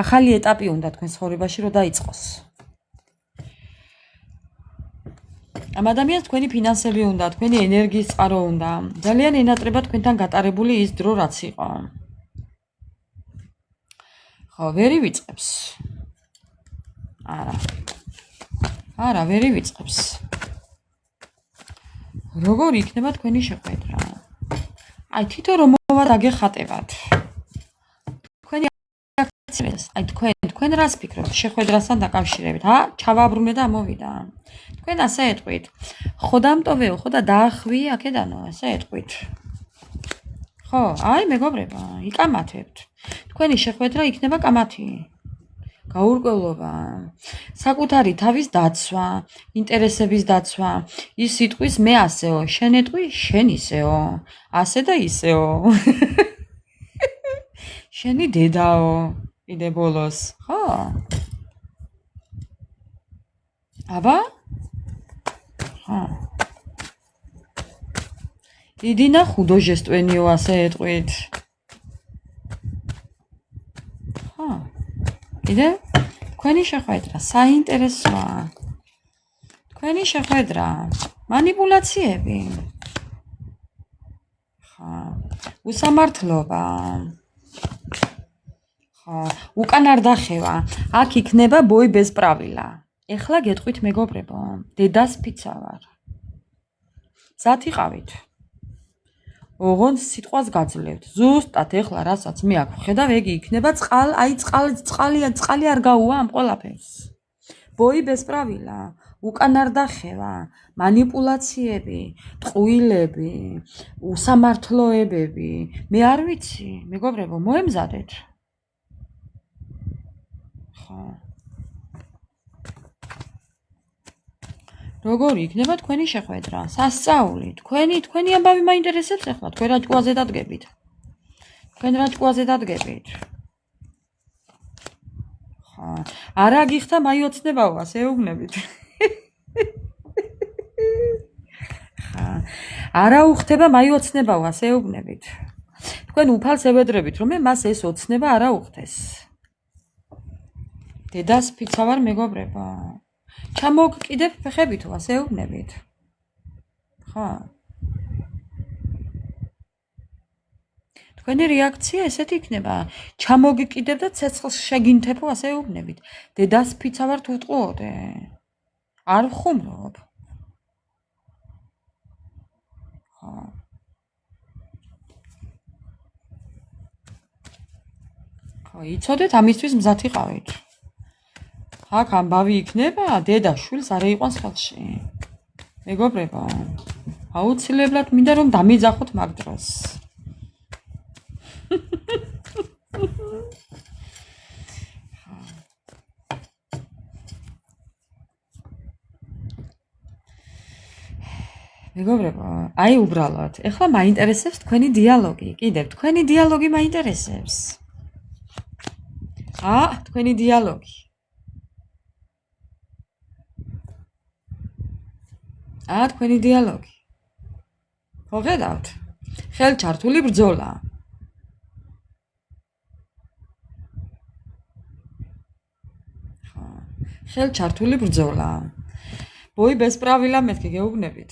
ახალი ეტაპი უნდა თქვენ ცხოვრებაში რომ დაიწყოს. ამ ადამიანს თქვენი ფინანსები უნდა, თქვენი ენერგიის წყარო უნდა. ძალიან ენატრება თქვენთან გატარებული ის დრო რაც იყო. ვერი ვიწყებს. არა, ვერი ვიწყებს. როგორი იქნება თქვენი შეხვედრა? აი თვითონ რომ მოვა დაგეხატებათ. თქვენი აქციებს, აი თქვენ რას ფიქრობთ შეხვედრასთან დაკავშირებით? ჩავაბრუნე და ამოვიდა. თქვენ ასე ეტყვით. ხო დამტოვეო, ხო და დაახვი აქედანო, ასე ეტყვით. ხო, აი მეგობრებო, იკამათებთ. თქვენი შეხვედრა იქნება კამათი. გაურკვევლობა, საკუთარი თავის დაცვა, ინტერესების დაცვა, ის სიტყვის მე ასეო, შენ ეტყვი, შენ ისეო, ასე და ისეო. შენი დედაო, კიდე ბოლოს, ხო? აბა? ხო. იდინა ხუდოჟესტვენიო, ასე ეტყვით. ხო. კიდე? თქვენი შეხვედრა საინტერესოა. თქვენი შეხვედრა მანიპულაციები. ხო. უსამართლობა. ხო. უკანარდახევა. აქ იქნება ბოი ბესპრავილა. ეხლა გეტყვით მეგობრებო, დედას ფიცა ვარ. მზად იყავით. ოღონდ სიტყვას გაძლევთ. ზუსტად ეხლა რასაც მე აქ ვხედავ, ეგ იქნება წყალი არ გაუვა ამ ყველაფერს. ბოი ბესპრავილა, უკანარდახევა, მანიპულაციები, ტყუილები, უსამართლოებები. მე არ ვიცი, მეგობრებო, მოემზადეთ. ხო. როგორი იქნება თქვენი შეხვედრა? სასწაული. თქვენი ამბავი მაინტერესებს ახლა. თქვენ რა ჭკუაზე დადგებით? ხო. არა გიხდა მაიოცნებაო, ასე ეუბნებით. ხო. არა უხდება მაიოცნებაო, ასე ეუბნებით. თქვენ უფალს ევედრებით, რომ მას ეს ოცნება არა უხდეს. დედას ფიცა ვარ მეგობრებო. ჩამოგკიდებ ფეხებითო, ასე ეუბნებით. ხო. თქვენი რეაქცია ესეთი იქნება. ჩამოგკიდებ და ცეცხლს შეგინთებო, ასე ეუბნებით. დედას ფიცა ვარ თუ ვტყუოდე. არ ვხუმრობ. ხო. ხო, იცოდეთ ამისთვის მზად იყავით. აქ ამბავი იქნება, დედა შვილს არ იყვანს ხელში. მეგობრებო, აუცილებლად მინდა რომ დამიძახოთ მაგ დროს. მეგობრებო, აი უბრალოდ, ეხლა მაინტერესებს თქვენი დიალოგი, კიდევ თქვენი დიალოგი მაინტერესებს. თქვენი დიალოგი. თქვენი დიალოგი. ხო ხედავთ? ხელჩართული ბრძოლა. ხო. ხელჩართული ბრძოლა. ბოი ბესპრავილა მეთქი გეუბნებით.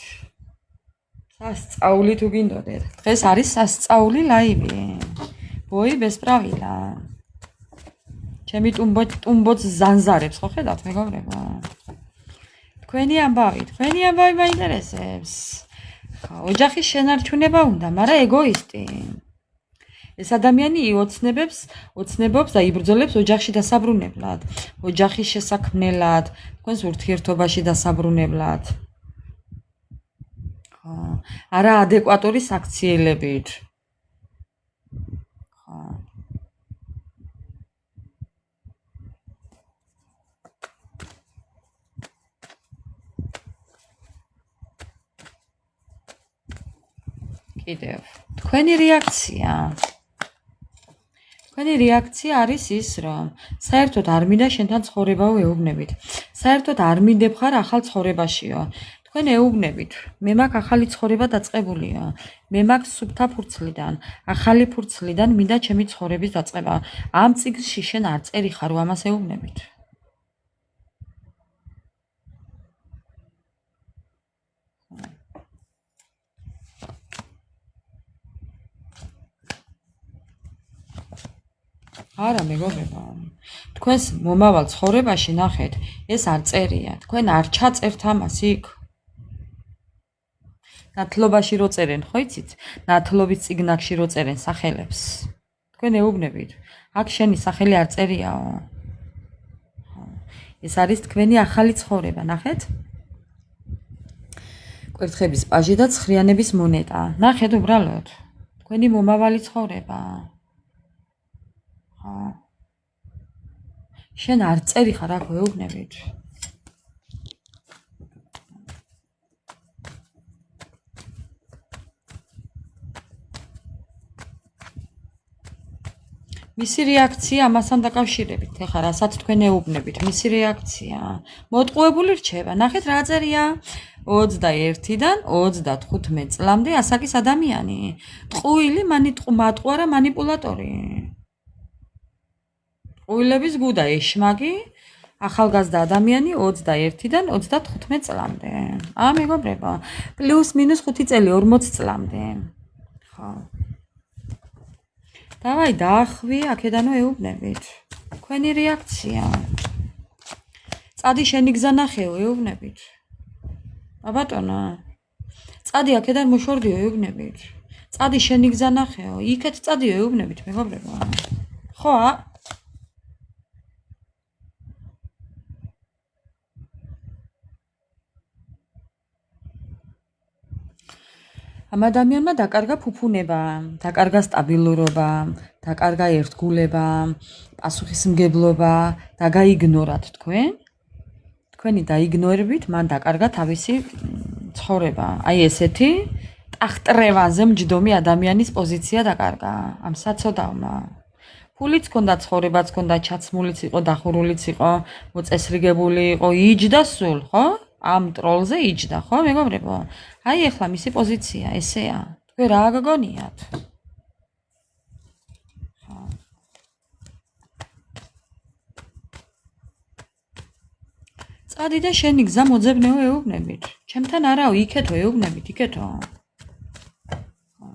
სასწაული თუ გინდოდეთ. დღეს არის სასწაული ლაივი. ბოი ბესპრავილა. ჩემი ტუმბოც ზანზარებს, ხო ხედავთ მეგობრებო? თქვენი ამბავი მაინტერესებს. ხო, ოჯახის შენარჩუნება უნდა, მაგრამ ეგოისტი. ეს ადამიანი ოცნებობს და იბრძოლებს ოჯახში დასაბრუნებლად, ოჯახის შესაქმნელად, თქვენს ურთიერთობაში დასაბრუნებლად. ხო, არა ადეკვატური საქციელებით. ხო. კიდევ თქვენი რეაქცია. თქვენი რეაქცია არის ის, რომ საერთოდ არ მინდა შენთან ცხოვრებაო ეუბნებით. საერთოდ არ მინდებ ხარ ახალ ცხოვრებაშიო. თქვენ ეუბნებით, მე მაქვს ახალი ცხოვრება დაწყებულიო. მე მაქვს სუფთა ფურცლიდან, ახალი ფურცლიდან მინდა ჩემი ცხოვრების დაწყება. ამ წიგნში შენ არ წერი ხარ, ამას ეუბნებით. არა მეგობრებო, თქვენს მომავალ ცხოვრებაში ნახეთ, ეს არ წერია, თქვენ არ ჩაწერთ ამას იქ. ნათლობაში რო წერენ, ხო იცით? ნათლობის წიგნებში რო წერენ სახელებს. თქვენ ეუბნებით, აქ შენი სახელი არ წერიაო. ეს არის თქვენი ახალი ცხოვრება, ნახეთ? კვერთხების პაჟი და ცხრიანების მონეტა. ნახეთ უბრალოდ, თქვენი მომავალი ცხოვრება. შენ არ წერი ხარ აქ ეუბნებით. მისი რეაქცია ამასთან დაკავშირებით, ეხლა რასაც თქვენ ეუბნებით, მისი რეაქცია მოტყუებული რჩება. ნახეთ რა წერია 21-დან 35 წლამდე ასაკის ადამიანი. ტყუილი მატყუარა მანიპულატორი. ტყუილების გუდა ეშმაკი, ახალგაზრდა ადამიანი 21-დან 35 წლამდე. მეგობრებო, პლუს მინუს 5 წელი 40 წლამდე. ხო. დავაი დაახვი აქედანო ეუბნებით. თქვენი რეაქცია. წადი შენი გზა ნახეო ეუბნებით. ბატონო. წადი აქედან მოშორდიო ეუბნებით. წადი შენი გზა ნახეო. იქეთ წადიო ეუბნებით მეგობრებო. ხო? ამ ადამიანმა დაკარგა ფუფუნება, დაკარგა სტაბილურობა, დაკარგა ერთგულება, პასუხისმგებლობა, დაგაიგნორათ თქვენ. თქვენი დაიგნორებით მან დაკარგა თავისი ცხოვრება. აი ესეთი ტახტრევანზე მჯდომი ადამიანის პოზიცია დაკარგა ამ საცოდავმა. ფულიც ჰქონდა, ცხოვრებაც ჰქონდა, ჩაცმულიც იყო, დახურულიც იყო, მოწესრიგებული იყო, იჯდა სულ, ხო? ამ ტროლზე იჯდა, ხო, მეგობრებო? აი ახლა მისი პოზიცია ესეა. თქვენ რა გაგონიათ? წადი და შენი გზა მოძებნეო ეუბნებით. ჩემთან არაო, იქეთო ეუბნებით, იქეთო.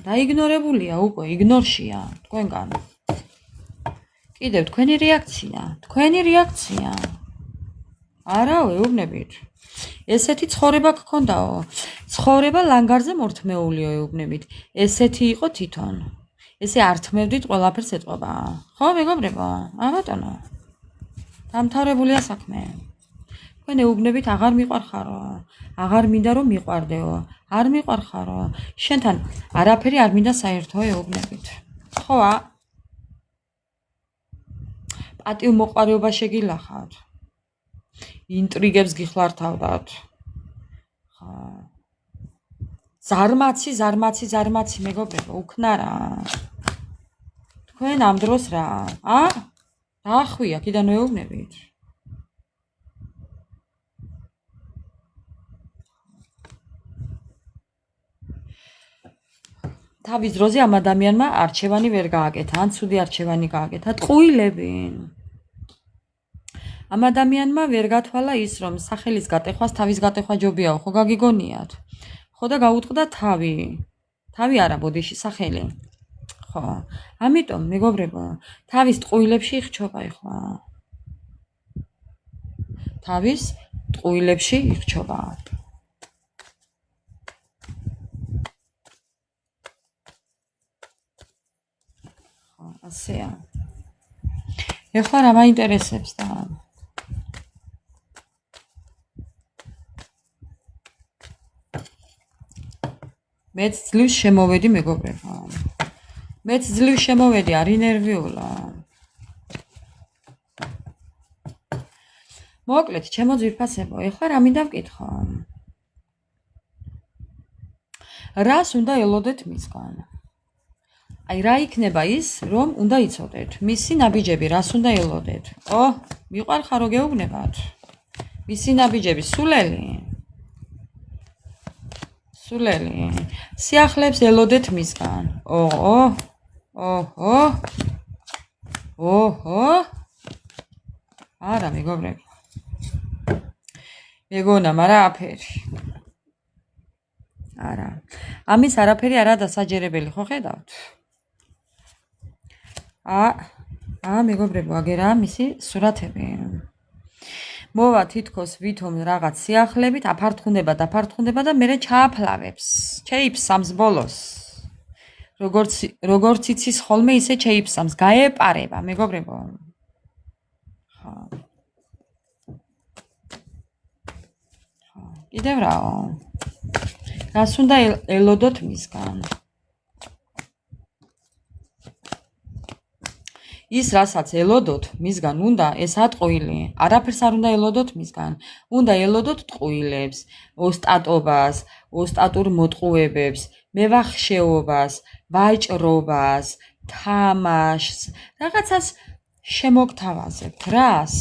დაიგნორებულია უკვე, იგნორშია თქვენგან. კიდევ თქვენი რეაქცია. არაო, ეუბნებით. ესეთი ცხოვრება გქონდაო. ცხოვრება ლანგარზე მორთმეულიო ეუბნებით. ესეთი იყო თვითონ. ესე ართმევდით ყველაფერს ეტყობა. ხო, მეგობრებო? ბატონო. დამთავრებულია საქმე. თქვენ ეუბნებით აღარ მიყვარხარო. აღარ მინდა რომ მიყვარდეო. არ მიყვარხარო. შენთან არაფერი არ მინდა საერთო ეუბნებით. ხოა? პატივმოყვარეობა შეგილახავთ. ინტრიგებს გიხლართავდათ. ხა. ზარმაცი მეგობრებო, უქნარა. თქვენ ამ დროს რა? დაახვი აქედან ეუბნებით. თავის დროზე ამ ადამიანმა არჩევანი ვერ გააკეთა, ან ცუდი არჩევანი გააკეთა. ტყუილები. ამ ადამიანმა ვერ გათვალა ის, რომ სახელის გატეხვას თავის გატეხვა ჯობიაო, ხო გაგიგონიათ? ხო და გაუტყდა თავი. თავი არა, ბოდიში სახელი. ხო. ამიტომ, მეგობრებო, თავის ტყუილებში იხჩობა ეხლა. თავის ტყუილებში იხჩობა. ასეა. ეხლა რა მაინტერესებს და მეც ძლივს შემოვედი მეგობრებო. მეც ძლივს შემოვედი, არ ინერვიულა. მოკლედ, ჩემო ძვირფასებო, ეხლა რა მინდა ვკითხო? რას უნდა ელოდეთ მისგან? აი რა იქნება ის, რომ უნდა იცოდეთ? მისი ნაბიჯები რას უნდა ელოდეთ? მიყვარხარ რო გეუბნებათ. მისი ნაბიჯები სულელი. სიახლებს ელოდეთ მისგან. არა მეგობრები. მეგონა, მაგრამ აფერი. არა. ამის არაფერი არა დასაჯერებელი, ხო ხედავთ? მეგობრებო, აგერა მისი სურათები. მოვა თითქოს ვითომ რაღაც სიახლებით, აფართხუნდება და მერე ჩააფლავებს. ჩეიფსამს ბოლოს. როგორც იცის ხოლმე ისე ჩეიფსამს, გაეპარება, მეგობრებო. კიდევ რაო? რას უნდა ელოდოთ მისგან? ის რასაც ელოდოთ მისგან უნდა ეს ატყუილი. არაფერს არ უნდა ელოდოთ მისგან. უნდა ელოდოთ ტყუილებს, ოსტატობას, ოსტატურ მოტყუებებს, მევახშეობას, ვაჭრობას, თამაშს, რაღაცას შემოგთავაზებთ. რას?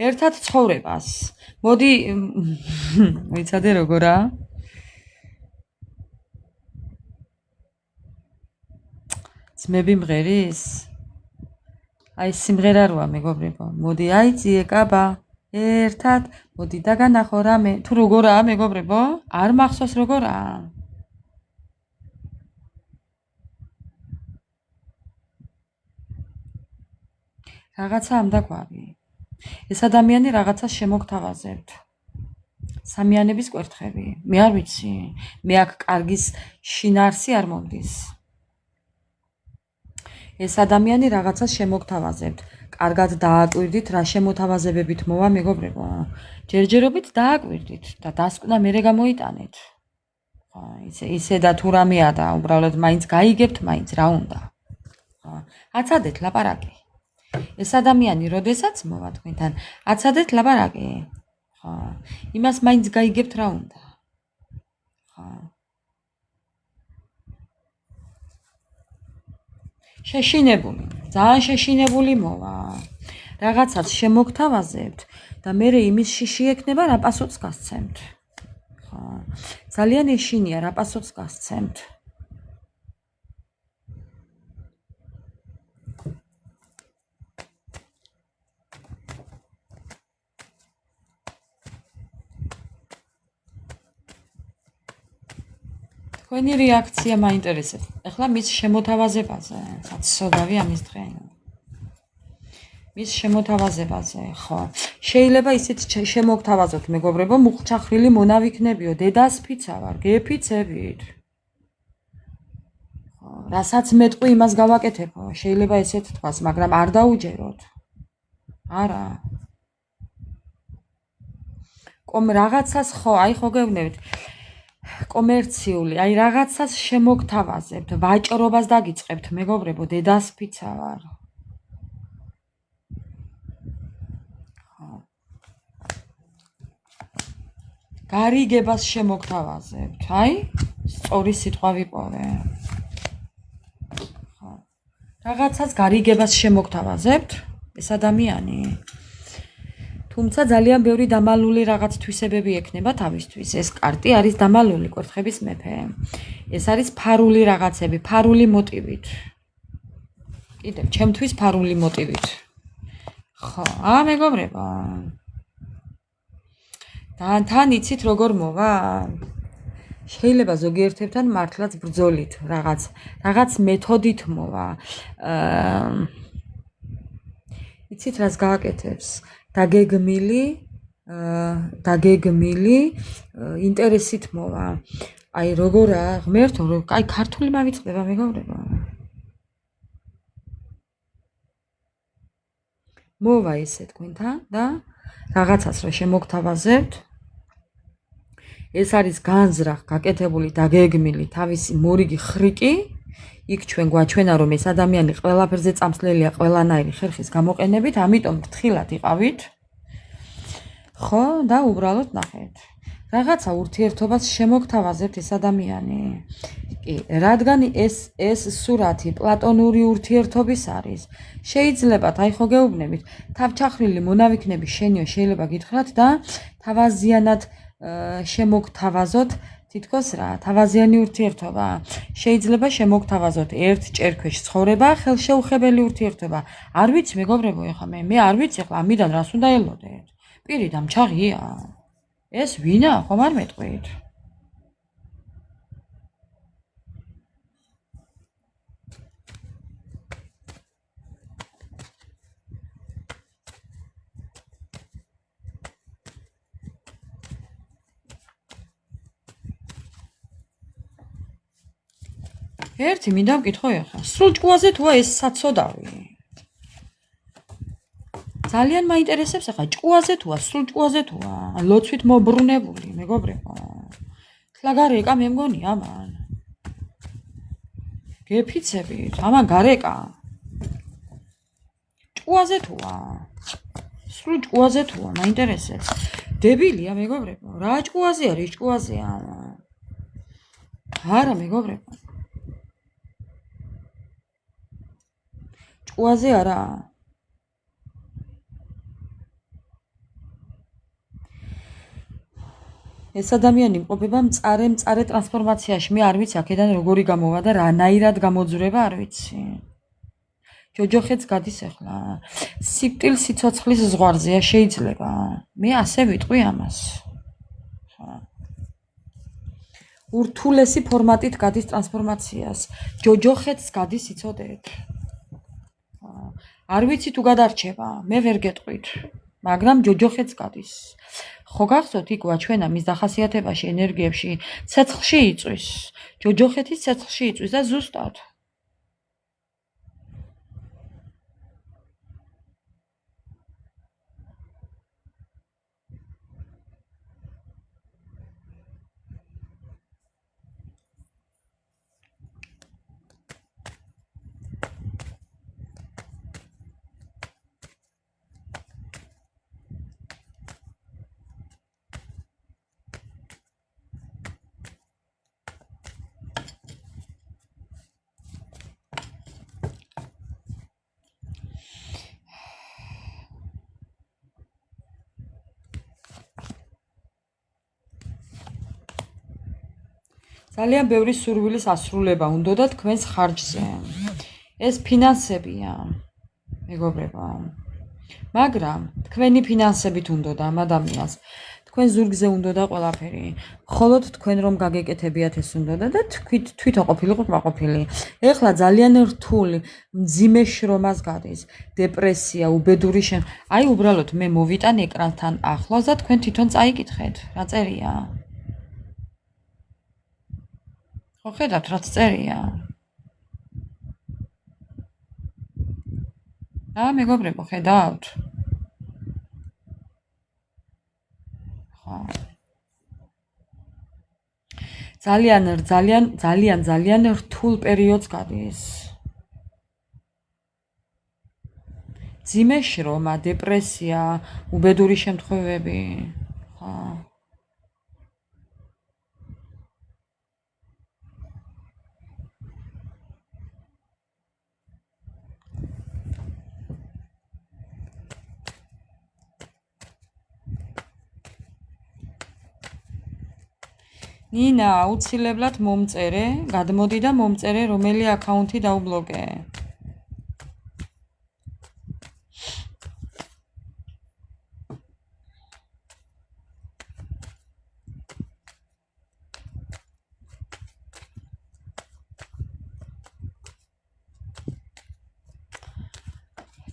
ერთად ცხოვრებას. მოდი ვიცადე როგორა? ძმები მღერის? აი სიმღერა როა მეგობრებო. მოდი აიწიე კაბა ერთად, მოდი დაგანახო რამე. თუ როგორაა მეგობრებო? არ მახსოვს როგორაა? რაღაცა ამ დაგვარი. ეს ადამიანი რაღაცას შემოგთავაზებთ. სამიანების კვერთხები. მე არ ვიცი. მე აქ კარგის შინარსი არ მომდის. ეს ადამიანი რაღაცას შემოგთავაზებთ. კარგად დააკვირდით, რა შემოთავაზებებით მოვა მეგობრებო. ჯერჯერობით დააკვირდით და დასკვნა მერე გამოიტანეთ. ისე და თუ რამეა და უბრალოდ მაინც გაიგებთ, მაინც რა უნდა. აცადეთ ლაპარაკი. ეს ადამიანი როდესაც მოვა თქვენთან, აცადეთ ლაპარაკი. იმას მაინც გაიგებთ რა უნდა. შეშინებული, ძალიან შეშინებული მოვა. რაღაცას შემოგთავაზებთ და მერე იმის შიში ექნება რა პასუხს გასცემთ. ძალიან ეშინია რა პასუხს გასცემთ. თქვენი რეაქცია მაინტერესებს. ეხლა მის შემოთავაზებაზე, საცოდავი ამის დღე. მის შემოთავაზებაზე, ხო. შეიძლება ისეთ შემოგთავაზოთ, მეგობრებო, მუხჩახრილი მონა ვიქნებიო, დედას ფიცა ვარ, გეფიცებით. რასაც მეტყვი იმას გავაკეთებო, შეიძლება ესეთ თქვას, მაგრამ არ დაუჯეროთ. არა. რაღაცას ხო, აი ხო გეუბნებით. კომერციული, აი რაღაცას შემოგთავაზებთ, ვაჭრობას დაგიწყებთ, მეგობრებო, დედას ფიცა ვარ. გარიგებას შემოგთავაზებთ, აი, სწორი სიტყვა ვიპოვე. რაღაცას გარიგებას შემოგთავაზებთ, ეს ადამიანი. თუმცა ძალიან ბევრი დამალული რაღაც თვისებები ექნება თავისთვის. ეს კარტი არის დამალული კვერთხების მეფე. ეს არის ფარული რაღაცები, ფარული მოტივით. კიდევ ჩემთვის ფარული მოტივით. ხო, მეგობრებო. თან იცით როგორ მოვა? შეიძლება ზოგიერთებთან მართლაც ბრძოლით, რაღაც მეთოდით მოვა. იცით რას გააკეთებს? დაგეგმილი ინტერესით მოვა. აი როგორა, ღმერთო, აი ქართული მავიწყდება მეგობრებო. მოვა ესე თქვენთან და რაღაცას რა შემოგთავაზებთ. ეს არის განზრახ გაკეთებული დაგეგმილი თავისი მორიგი ხრიკი. იქ ჩვენ გვაჩვენა რომ ეს ადამიანი ყველაფერზე წამსლელია ყველანაირი ხერხის გამოყენებით, ამიტომ ფრთხილად იყავით. ხო და უბრალოდ ნახეთ რაღაცა ურთიერთობას შემოგთავაზებთ ეს ადამიანი კი რადგან ეს სურათი პლატონური ურთიერთობის არის შეიძლება აი ხო გეუბნებით თავჩახრილი მონავიქნები შენიო შეიძლება გითხრათ და თავაზიანად შემოგთავაზოთ თითქოს რა თავაზიანი ურთიერთობა შეიძლება შემოგთავაზოთ ერთ ჭერქვეშ ცხოვრება ხელშეუხებელი ურთიერთობა არ ვიცი მეგობრებო ეხლა მე არ ვიცი ეხლა ამიდან რას უნდა ელოდეთ პირი დამჩაღია ეს ვინა ხომ არ მეტყვით ერთი მინდა ვკითხო ახლა სრულ ჭკუაზე თუა ეს საცოდავი ძალიან მაინტერესებს ახლა ჭკუაზე თუა სრულ ჭკუაზე თუა ლოცვით მობრუნებული მეგობრებო თლა გარეკა მე მგონი ამან გეფიცებით ამან გარეკა ჭკუაზე თუა სრულ ჭკუაზე თუა მაინტერესებს დებილია მეგობრებო რა ჭკუაზე არის ჭკუაზეა არა მეგობრებო ჭკუაზე არა ეს ადამიანი მყოფება მწარე ტრანსფორმაციაში მე არ ვიცი აქედან როგორი გამოვა და რანაირად გამოძვრება არ ვიცი ჯოჯოხეთს გადის ახლა სიკვდილ სიცოცხლის ზღვარზეა შეიძლება მე ასე ვიტყვი ამას ურთულესი ფორმატით გადის ტრანსფორმაციას ჯოჯოხეთს გადის იცოდეთ არ ვიცი თუ გადარჩება მე ვერ გეტყვით მაგრამ ჯოჯოხეთს გადის ხო გახსოვთ იქ ჩვენა მის დახასიათებაში ენერგიებში ცეცხლში იწვის ჯოჯოხეთის ცეცხლში იწვის და ზუსტად ძალიან ბევრი სურვილის ასრულება უნდა და თქვენს ხარჯზე. ეს ფინანსებია, მეგობრებო. მაგრამ თქვენი ფინანსებით უნდა და ამ ადამიანს თქვენ ზურგზე უნდა და ყველაფერი. მხოლოდ თქვენ რომ გაგეკეთებიათ ეს უნდა და თვითონ ყოფილიყო ყოფილი. ეხლა ძალიან რთული, მძიმე შრომას გადის, დეპრესია, უბედური აი უბრალოდ მე მოვიტან ეკრანთან ახლოს და თქვენ თვითონ წაიკითხეთ, რა წერია. ხო ხედავთ რაც წერია მეგობრებო ხედავთ ხო ძალიან რთულ პერიოდს გადის მძიმე შრომა დეპრესია უბედური შემთხვევები ხო ნინა, აუცილებლად მომწერე, გადმოდი და მომწერე, რომელი აკაუნთი დაუბლოკე.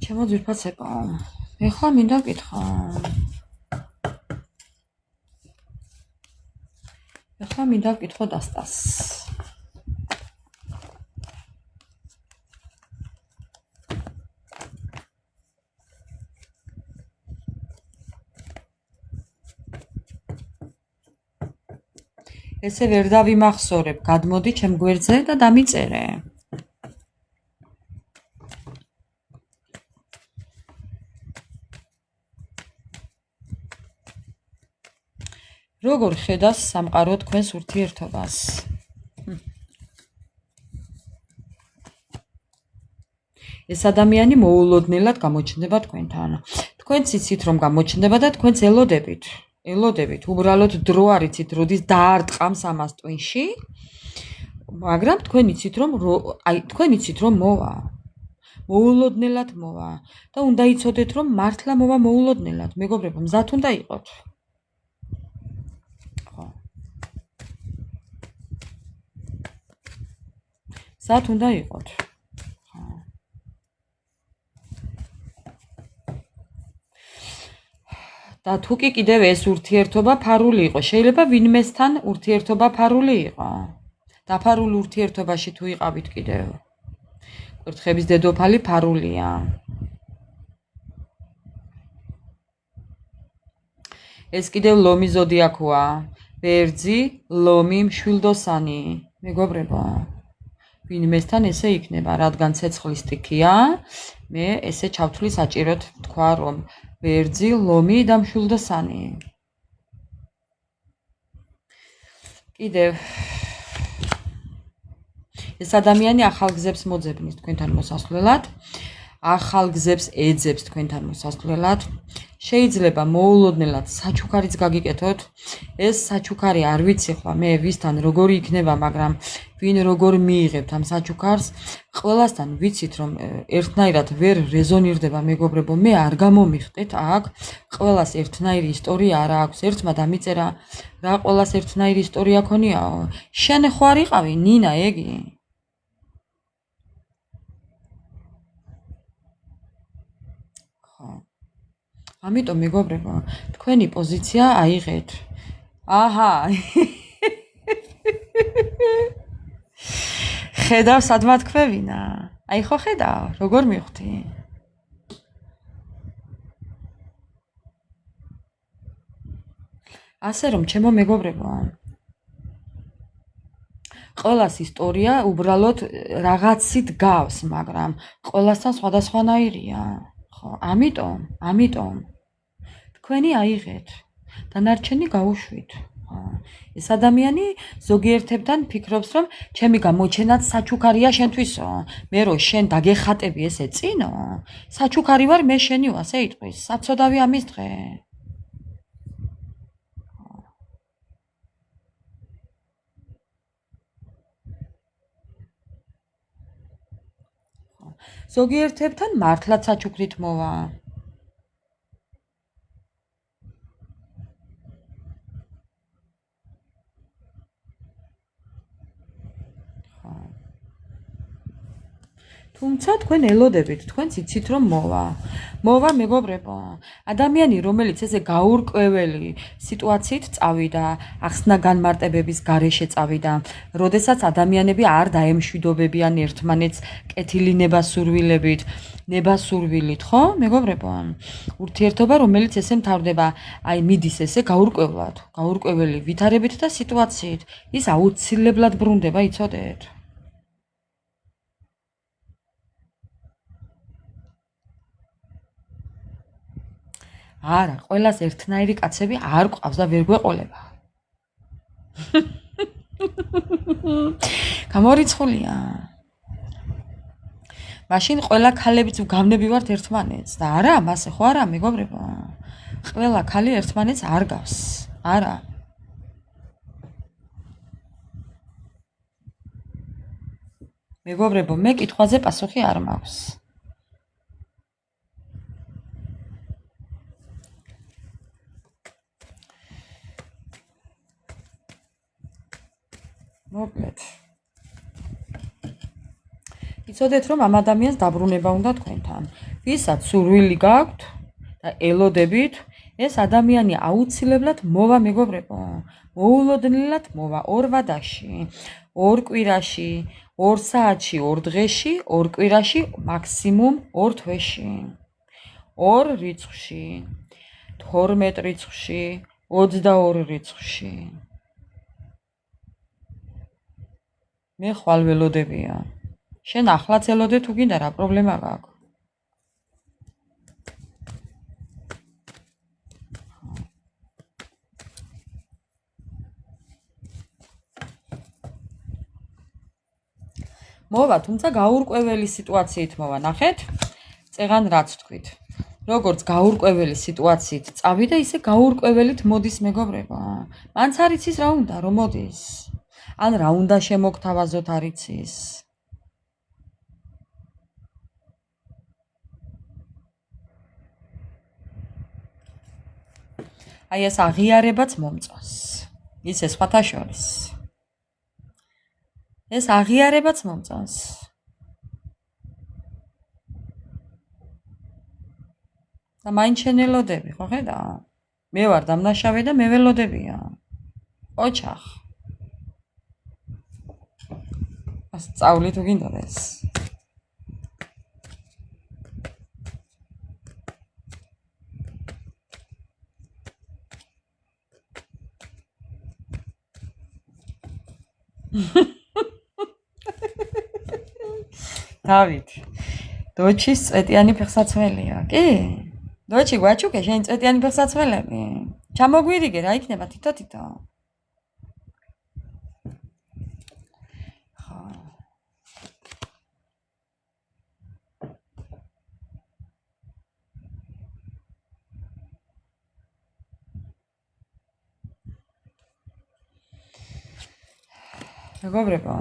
ჩემო ძვირფასებო, ეხლა მინდა ვკითხო. ეხლა მინდა ვკითხო დასტას. ესე ვერ დავიმახსოვრებ, გადმოდი ჩემ გვერდზე და დამიწერე. როგორ ხედავს სამყარო თქვენს ურთიერთობას? ეს ადამიანი მოულოდნელად გამოჩნდება თქვენთან. თქვენც იცით რომ გამოჩნდება და თქვენც ელოდებით. უბრალოდ დრო არ იცით, როდის დაარტყამს ამას ტვინში. მაგრამ თქვენ იცით რომ მოვა. მოულოდნელად მოვა და უნდა იცოდეთ რომ მართლა მოვა მოულოდნელად. მეგობრებო, მზად უნდა იყოთ. მზად უნდა იყოთ. და თუ კი კიდევ ეს ურთიერთობა ფარული იყო, შეიძლება ვინმესთან ურთიერთობა ფარული იყო. დაფარულ ურთიერთობაში თუ იყავით კიდევ. კვერთხების დედოფალი ფარულია. ეს კიდევ ლომი ზოდიაქოა. ვერძი, ლომი, მშვილდოსანი. მეგობრებო, ვინმესთან ესე იქნება, რადგან ცეცხლის სტიქია, მე ესე ჩავთვლი საჭიროდ თქვა რომ ვერძი, ლომი და მშვილდოსანი. კიდევ ეს ადამიანი ახალ გზებს მოძებნის თქვენთან მოსასვლელად, ახალ გზებს ეძებს თქვენთან მოსასვლელად. შეიძლება მოულოდნელად საჩუქარიც გაგიკეთოთ. ეს საჩუქარი არ ვიცი ხლა მე ვისთან როგორი იქნება, მაგრამ ვინ როგორ მიიღებთ ამ საჩუქარს, ყველასთან ვიცით რომ ერთნაირად ვერ რეზონირდება მეგობრებო, მე არ გამომიხტეთ აქ, ყველას ერთნაირი ისტორია არ აქვს, ერთმა დამიწერა რა ყველას ერთნაირი ისტორია ქონიაო. შენ ხო არ იყავი ნინა ეგი? ამიტომ მეგობრებო, თქვენი პოზიცია აიღეთ. აჰა. ხედავ სადმა თქვევინა. აი ხო ხედავ, როგორ მივხვდი? ასე რომ ჩემო მეგობრებო, ყველას ისტორია უბრალოდ რაღაცით გავს, მაგრამ ყველასთან სხვადასხვანაირია. ხო, ამიტომ თქვენი აიღეთ, დანარჩენი გაუშვით. ეს ადამიანი ზოგიერთებთან ფიქრობს, რომ ჩემი გამოჩენაც საჩუქარია შენთვისო. მე რო შენ დაგეხატები ესე წინო, საჩუქარი ვარ მე შენიო, ასე იტყვის. საცოდავი ამის დღე. ზოგიერთებთან მართლაც საჩუქრით მოვა. თუმცა თქვენ ელოდებით, თქვენც იცით რომ მოვა მეგობრებო. ადამიანი რომელიც ესე გაურკვეველი სიტუაციით წავიდა, ახსნა განმარტებების გარეშე წავიდა, როდესაც ადამიანები არ დაემშვიდობებიან ერთმანეთს კეთილი ნებასურვილით, ხო მეგობრებო? ურთიერთობა რომელიც ესე მთავრდება, აი მიდის ესე გაურკვეველი ვითარებით და სიტუაციით, ის აუცილებლად ბრუნდება, იცოდეთ? არა, ყველას ერთნაირი კაცები არ ყავს და ვერ გვეყოლება. გამორიცხულია. მაშინ ყველა ქალებიც ვგავნები ვართ ერთმანეთს და არა, მასე ხო არა მეგობრებო? ყველა ქალი ერთმანეთს არ გავს. არა. მეგობრებო, მე კითხვაზე პასუხი არ მაქვს. მოკლედ. იცოდეთ რომ ამ ადამიანს დაბრუნება უნდა თქვენთან. ვისაც სურვილი გაქვთ და ელოდებით, ეს ადამიანი აუცილებლად მოვა მეგობრებო. მოულოდნელად მოვა 2 ვადაში, 2 კვირაში, 2 საათში, 2 დღეში, 2 კვირაში, მაქსიმუმ 2 თვეში. 2 რიცხვში, 12 რიცხვში, 22 რიცხვში. მე ხვალ ველოდებია. შენ ახლაც ელოდე თუ გინდა რა პრობლემა გაქვს? მოვა, თუმცა გაურკვეველი სიტუაციით მოვა, ნახეთ? წეღან რაც თქვით. როგორც გაურკვეველი სიტუაციით წავიდა, ისე გაურკვეველით მოდის მეგობრებო. მანც არ იცის რა უნდა, რომ მოდის. ან რა უნდა შემოგთავაზოთ არ იცის. აი ეს აღიარებაც მომწონს. ისე სხვათა შორის. ეს აღიარებაც მომწონს. და მაინც შენელოდები, ხო ხედა? მე ვარ დამნაშავე და მე ველოდებია. ოჩახ. ას წავლი თუ გინდოდეს. დავით. დოჩის წვეტიანი ფეხსაცმელია, კი? დოჩი გვაჩუკე შენ წვეტიანი ფეხსაცმელები. ჩამოგვირიგე რა იქნება თითო-თითო. ხო. მეგობრებო,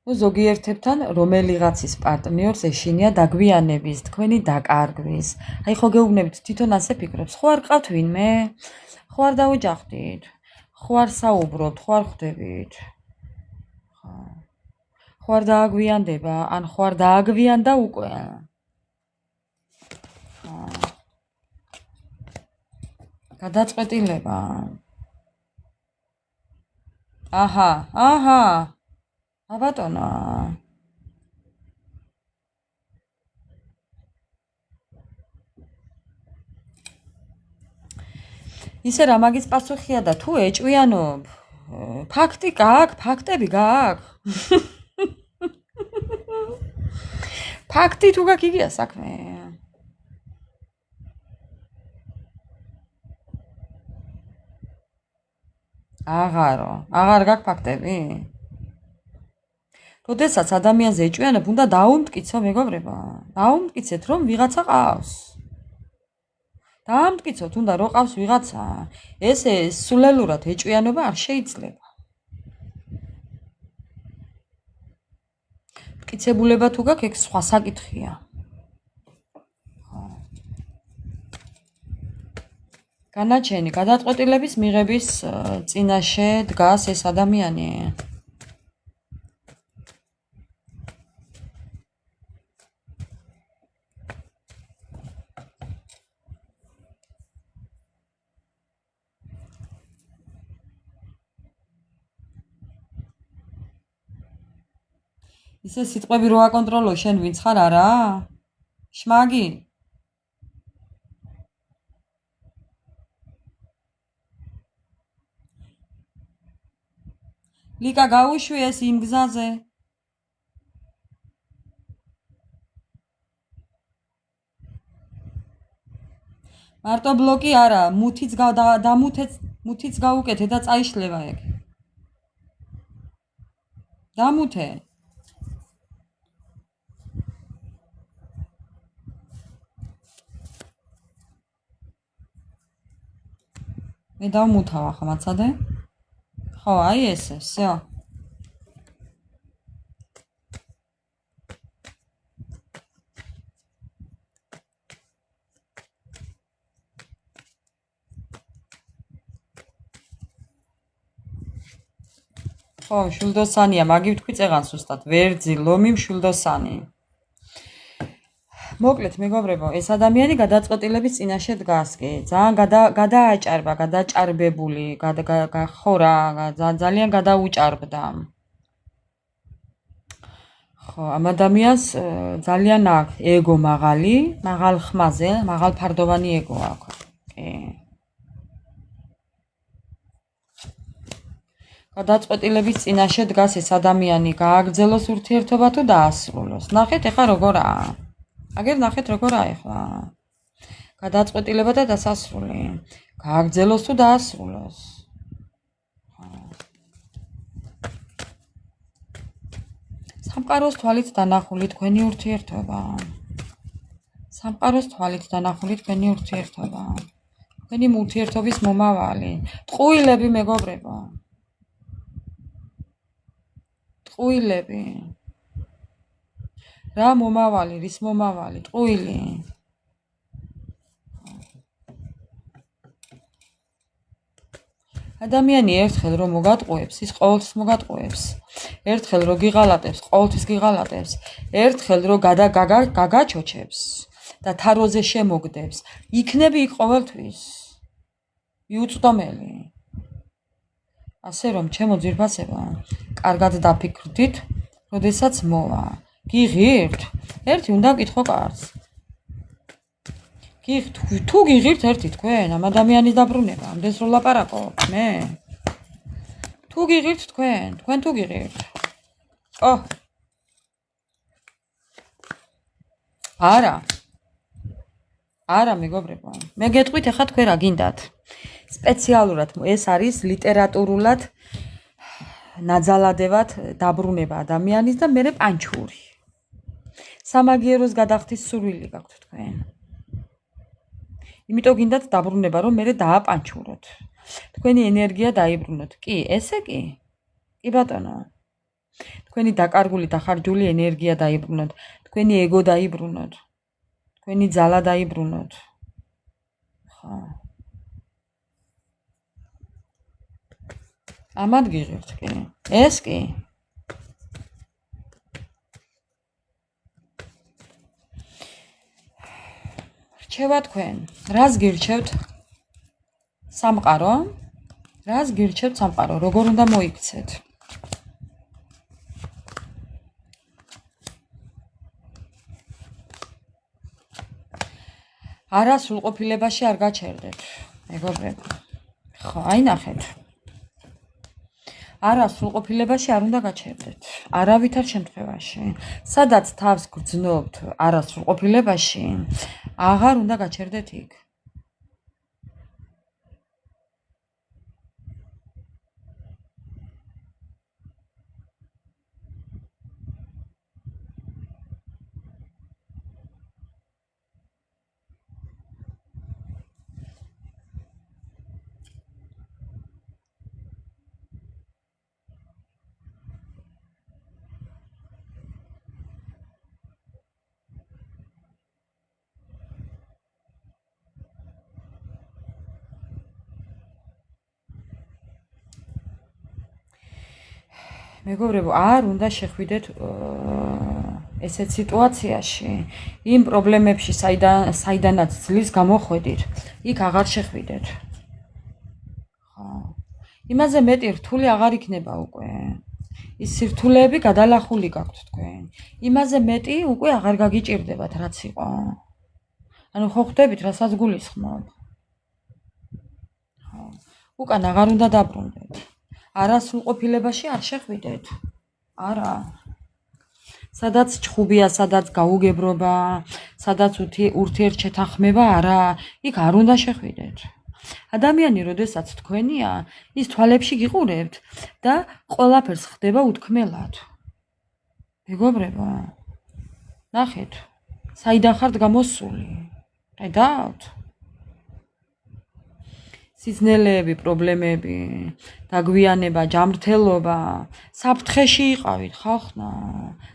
ზოგიერთებთან რომელიღაცის პარტნიორს ეშინია დაგვიანების, თქვენი დაკარგვის. აი ხო გეუბნებით თვითონ ასე ფიქრობს, ხო არ ყავთ ვინმე? ხო არ დაუჯახდით? ხო არ საუბრობთ, ხო არ ხვდებით? ხო არ დააგვიანდება, ან ხო არ დააგვიანდა უკვე? გადაწყვეტილება. აჰა. აბატონო. ისე რა მაგის პასუხია და თუ ეჭვიანობ? ფაქტი გააქვს, ფაქტები გააქვს. ფაქტი თუ გაქვს იგია საქმე. აღარ გაქვს ფაქტები? როდესაც ადამიანზე ეჭვიანობ, უნდა დაუმტკიცო მეგობრებო. დაუმტკიცეთ, რომ ვიღაცა ყავს. დაამტკიცოთ, უნდა რომ ყავს ვიღაცა. ესე სულელურად ეჭვიანობა არ შეიძლება. მტკიცებულება თუ გაქვს, ეგ სხვა საკითხია. განაჩენი გადაწყვეტილების მიღების წინაშე დგას ეს ადამიანი. ისე სიტყვები რო აკონტროლო შენ ვინც ხარ არა? შმაგი? ლიკა გაუშვი ეს იმ გზაზე? მარტო ბლოკი არა, მუთიც მუთიც გაუკეთე და წაიშლება ეგ. დამუთე. მე დავმუთავ ახლა მაცადე? ხო, აი ესე, всё. ხო, შულდოსანია, მაგი ვთქვი წეღან სუსტად, ვერძი, ლომი, შულდოსანი. მოკლედ მეგობრებო, ეს ადამიანი გადაწყვეტილების წინაშე დგას კი. ძალიან გადააჭარბა, გადაჭარბებული, ხო რა, ძალიან გადაუჭარბდა. ხო, ამ ადამიანს ძალიან აქვს ეგო მაღალი, მაღალ ხმაზე, მაღალ ფარდოვანი ეგო აქვს. კი. გადაწყვეტილების წინაშე დგას ეს ადამიანი, გააგრძელოს ურთიერთობა თუ დაასრულოს. ნახეთ ეხლა როგორაა. აგერ ნახეთ როგორაა ეხლა. გადაწყვეტილება და დასასრული. გააგრძელოს თუ დაასრულოს. სამყაროს თვალით დანახული თქვენი ურთიერთობა. სამყაროს თვალით დანახული თქვენი ურთიერთობა. თქვენი ურთიერთობის მომავალი. ტყუილები მეგობრებო. ტყუილები. რა მომავალი, რის მომავალი, ტყუილი. ადამიანი ერთხელ რომ მოგატყუებს, ის ყოველთვის მოგატყუებს. ერთხელ რომ გიღალატებს, ყოველთვის გიღალატებს. ერთხელ რომ გაგაჩოჩებს და თაროზე შემოგდებს, იქნები იქ ყოველთვის. მიუწვდომელი. ასე რომ ჩემო ძვირფასება, კარგად დაფიქრდით, როდესაც მოვა. გიღირთ? ერთი უნდა გკითხო კარს. თუ გიღირთ ერთი თქვენ, ამ ადამიანის დაბრუნება, ამდენს რო ლაპარაკობ, მე? თუ გიღირთ თქვენ თუ გიღირთ? არა მეგობრებო, მე გეტყვით ახლა თქვენ რა გინდათ. სპეციალურად ეს არის ლიტერატურულად ნაძალადევად დაბრუნება ადამიანის და მერე პანჩური. სამაგიეროს გადახდის სურვილი გაქვთ თქვენ. იმიტომ გინდათ დაბრუნება, რომ მერე დააპანჩუროთ. თქვენი ენერგია დაიბრუნოთ. კი, ესე კი? კი ბატონო. თქვენი დაკარგული, დახარჯული ენერგია დაიბრუნოთ. თქვენი ეგო დაიბრუნოთ. თქვენი ძალა დაიბრუნოთ. ხო. ამად გიღებთ კი? ეს კი? რჩევა თქვენ, რას გირჩევთ? სამყარო? რას გირჩევთ სამყარო? როგორ უნდა მოიქცეთ? არა სრულყოფილებაში არ გაჩერდეთ, მეგობრებო. ხო, აი ნახეთ. არა სრულყოფილებაში არ უნდა გაჩერდეთ. არავითარ შემთხვევაში. სადაც თავს გრძნობთ არა სრულყოფილებაში, აღარ უნდა გაჩერდეთ იქ. მეგობრებო, არ უნდა შეხვიდეთ ესეთ სიტუაციაში, იმ პრობლემებში, საიდანაც ძლივს გამოხვედით, იქ აღარ შეხვიდეთ. ხო. იმაზე მეტი რთული აღარ იქნება უკვე. ის სირთულეები გადალახული გაქვთ თქვენ. იმაზე მეტი უკვე აღარ გაგიჭირდებათ, რაც იყო. ანუ ხო ხვდებით, რასაც გულისხმობ. ხო. უკან აღარ უნდა დაბრუნდეთ. არა სრულყოფილებაში არ შეხვიდეთ. არა. სადაც ჩხუბია, სადაც გაუგებრობა, სადაც ურთიერთშეთანხმება არა, იქ არ უნდა შეხვიდეთ. ადამიანი, როდესაც თქვენია, ის თვალებში გიყურებთ და ყველაფერს ხდება უთქმელად. მეგობრებო, ნახეთ, საიდან ხართ გამოსული? ხედავთ? სიზნელეები, პრობლემები, დაგვიანება, ჯანმრთელობა, საფრთხეში იყავით, ხალხნა,